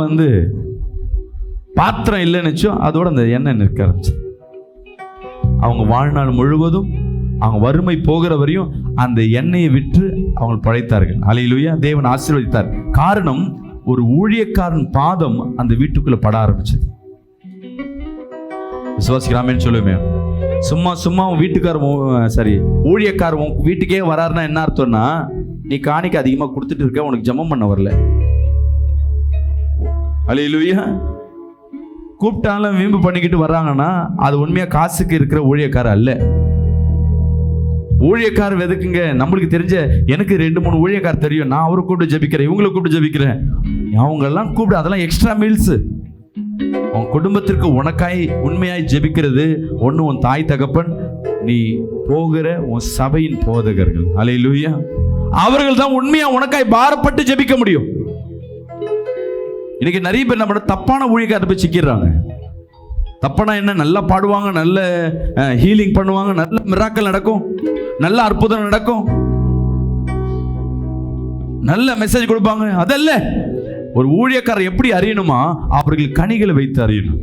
பாத்திரம் இல்லைன்னுச்சோ அதோட அந்த எண்ணெய் நிற்க ஆரம்பிச்சு. அவங்க வாழ்நாள் முழுவதும் அவங்க வறுமை போகிற வரையும் அந்த எண்ணெயை விற்று அவங்க பழைத்தார்கள். அல்லேலூயா. தேவன் ஆசீர்வதித்தார். காரணம், ஒரு ஊழியக்காரன் பாதம் அந்த வீட்டுக்குள்ள பட ஆரம்பிச்சது. விசுவாசிக்கலாமேன்னு சொல்லுமே. சும்மா ஊழியக்காரன் உன் வீட்டுக்கே வராருன்னா என்ன அர்த்தம்னா, நீ காணிக்க அதிகமா கொடுத்துட்டு இருக்க, உனக்கு ஜெபம் பண்ண வரல. அல்லேலூயா. கூப்பிட்டாலும் வீம்பு பண்ணிக்கிட்டு வர்றாங்கன்னா அது உண்மையா காசுக்கு இருக்கிற ஊழியக்காரர் அல்ல. ஊழியக்காரர் எதுக்குங்க? நம்மளுக்கு தெரிஞ்ச எனக்கு 2-3 ஊழியக்காரர் தெரியும். நான் அவரை கூப்பிட்டு ஜெபிக்கிறேன், இவங்களை கூப்பிட்டு ஜெபிக்கிறேன். அவங்க எல்லாம் கூப்பிட்டு அதெல்லாம் எக்ஸ்ட்ரா மீல்ஸ். உன் குடும்பத்திற்கு உனக்காய் உண்மையாய் ஜெபிக்கிறது ஒன்று உன் தாய் தகப்பன், நீ போகிற உன் சபையின் போதகர்கள். அல்லேலூயா. அவர்கள் தான் உண்மையா உனக்காய் பாரப்பட்டு ஜெபிக்க முடியும். இன்னைக்கு நிறைய பேர் நம்ம தப்பான ஊழியக்காரரை போய் சிக்கிறாங்க. தப்பானா என்ன, நல்லா பாடுவாங்க, நல்ல ஹீலிங் பண்ணுவாங்க, நல்ல மிராக்கல் நடக்கும், நல்ல அற்புதம் நடக்கும், நல்ல மெசேஜ் கொடுப்பாங்க. அதல்ல ஒரு ஊழியக்காரர் எப்படி அறியணுமா, அவர்கள் கனிகளை வைத்து அறியணும்.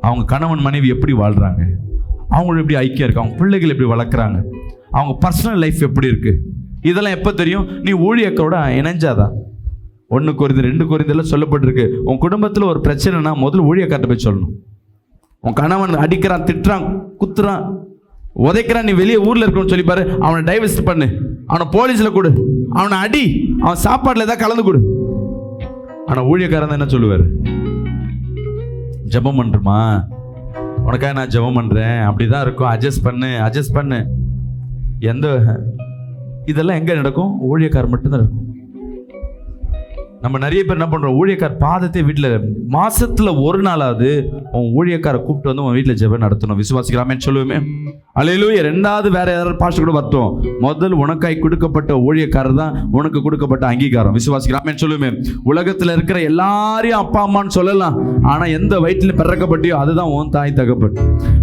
அவங்க கணவன் மனைவி எப்படி வாழ்றாங்க, அவங்களோட எப்படி ஐக்கியம் இருக்கு, அவங்க பிள்ளைகள் எப்படி வளர்க்குறாங்க, அவங்க பர்சனல் லைஃப் எப்படி இருக்கு, இதெல்லாம் எப்போ தெரியும்? நீ ஊழியக்காரோட இணைஞ்சாதான். 1 கொரிந்தியர் 2 கொரிந்தியர்ல சொல்லப்பட்டிருக்கு, உன் குடும்பத்தில் ஒரு பிரச்சனைனா முதல்ல ஊழியக்காரர்ட்ட போய் சொல்லணும். உன் கணவன் அடிக்கிறான், திட்டுறான், குத்துறான், உதைக்கிறான், நீ வெளியே ஊர்ல இருக்கணும்னு சொல்லி பாரு. அவனை டைவர்ஸ் பண்ணு, அவனை போலீஸ்ல கொடு, அவனை அடி, அவன் சாப்பாடுல ஏதாவது கலந்து கொடு. ஆனா ஊழியக்காரன் என்ன சொல்லுவாரு? ஜெபம் பண்றமா, உனக்காக நான் ஜெபம் பண்றேன், அப்படிதான் இருக்கும், அட்ஜஸ்ட் பண்ணு. இதெல்லாம் எங்க நடக்கும்? ஊழியக்காரர் மட்டும்தான் இருக்கும். நம்ம நிறைய பேர் என்ன பண்றோம், ஊழியக்கார் பாதத்தை வீட்டில் மாசத்துல ஒரு நாளாவது உன் ஊழியக்காரை கூப்பிட்டு வந்து உன் வீட்டில் ஜெபம் நடத்தணும். விசுவாசிக்கலாமே சொல்லுவோமே. அல்லேலூயா. 2வது வேற யாராவது பாஸ்டர் கூட வரட்டும், முதல் உனக்காய் கொடுக்கப்பட்ட ஊழியக்காரர் தான் உனக்கு கொடுக்கப்பட்ட அங்கீகாரம். விசுவாசிக்கலாமே சொல்லுவோமே. உலகத்துல இருக்கிற எல்லாரையும் அப்பா அம்மான்னு சொல்லலாம், ஆனா எந்த வயிற்றில் பிறக்கப்பட்டியோ அதுதான் உன் தாய் தகப்பன்.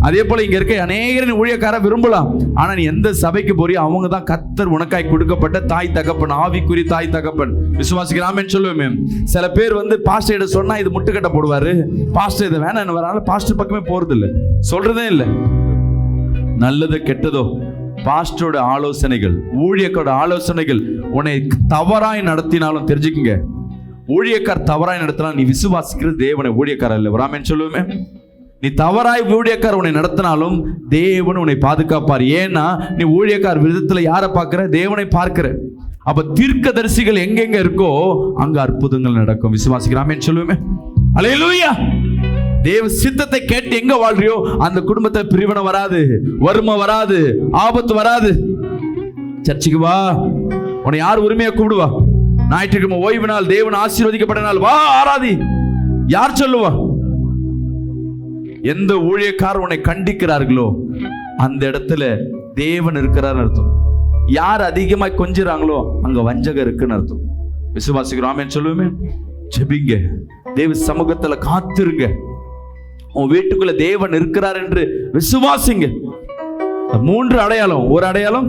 அதே போல இங்க இருக்க அநேகரின் ஊழியக்கார விரும்பலாம், ஆனா நீ எந்த சபைக்கு போறியோ அவங்க தான் கர்த்தர் உனக்காய் கொடுக்கப்பட்ட தாய் தகப்பன், ஆவிக்குரிய தாய் தகப்பன். விசுவாசிக்கலாமே சொல்லுவோமே. சில பேர் பாஸ்டர் சொன்னா இது முட்டுக்கட்ட போடுவாரு, பாஸ்டர் இதை வேணாம் வரால, பாஸ்டர் பக்கமே போறது இல்லை, சொல்றதே இல்லை. நல்லது கெட்டதோ பாஸ்டரோட ஆலோசனைகள், ஊழியக்காரோட ஆலோசனைகள் உன்னை தவறாய் நடத்தினாலும் தெரிஞ்சுக்குங்க, ஊழியக்கார் தவறாய் நடத்தினாலும் நீ விசுவாசிக்கிறது தேவனை, ஊழியக்காரர் இல்லை. ஒரு ஆமென் சொல்லுவோமே. நீ தவறாய் ஊழியக்கார் உன்னை நடத்தினாலும் தேவன் உன்னை பாதுகாப்பார். ஏன்னா நீ ஊழியக்கார் விதத்துல யாரை பார்க்கிற? தேவனை பார்க்கிற. அப்ப தீர்க்கதரிசிகள் எங்கெங்க இருக்கோ அங்க அற்புதங்கள் நடக்கும். விசுவாசிக்கிறேன், ஆமென் சொல்லுவோமே. அல்லேலூயா. தேவ சித்தத்தை கேட்டு எங்க வாழ்றியோ அந்த குடும்பத்தை பிரிவினை வராது, வறுமை வராது, ஆபத்து வராது. சர்ச்சுக்கு வா, உன்னை யார் உரிமையா கூப்பிடுவா? ஞாயிற்றுக்கிழமை ஓய்வு நாள், தேவன் ஆசீர்வதிக்கப்பட்ட நாள், வா ஆராதி. யார் சொல்லுவா? எந்த ஊழியக்காரர் உன்னை கண்டிக்கிறார்களோ அந்த இடத்துல தேவன் இருக்கிறார் அர்த்தம். யார் அதிகமாய் கொஞ்சிறாங்களோ அங்க வஞ்சகம் இருக்குன்னு அர்த்தம். விசுவாசிக்கிறோம், ஆமென் சொல்லுவோமே. ஜெபிங்க, தேவ சமூகத்துல காத்திருங்க. உன் வீட்டுக்குள்ள தேவன் இருக்கிறார் என்று விசுவாசிங்க. 3 அடையாளம். ஒரு அடையாளம்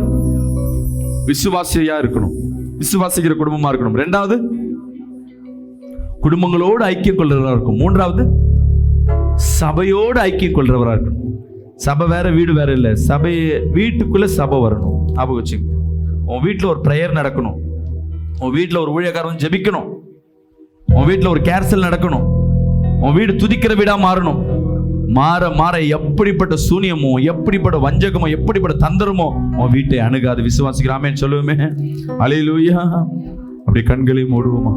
விசுவாசியா இருக்கணும், விசுவாசிக்கிற குடும்பமா இருக்கணும். 2வது குடும்பங்களோடு ஐக்கியம் கொள்றவரா இருக்கும். 3வது சபையோடு ஐக்கியம் கொள்றவரா இருக்கணும். சபை வேற, வீடு வேற இல்ல. சபை வீட்டுக்குள்ள சபை வரணும். ஞாபகம் வச்சுங்க. உன் வீட்டுல ஒரு பிரேயர் நடக்கணும், உன் வீட்டுல ஒரு ஊழியக்காரன் ஜெபிக்கணும், உன் வீட்டுல ஒரு கேர்சல் நடக்கணும், உன் வீடு துதிக்கிற வீடா மாறணும். மாற மாற எப்படிப்பட்ட சூனியமோ, எப்படிப்பட்ட வஞ்சகமோ, எப்படிப்பட்ட தந்திரமோ உன் வீட்டை அணுகாது. விசுவாசிக்கிறாமே சொல்லுவோமே. அல்லேலூயா. அப்படி கண்களையும் மூடுவோமா?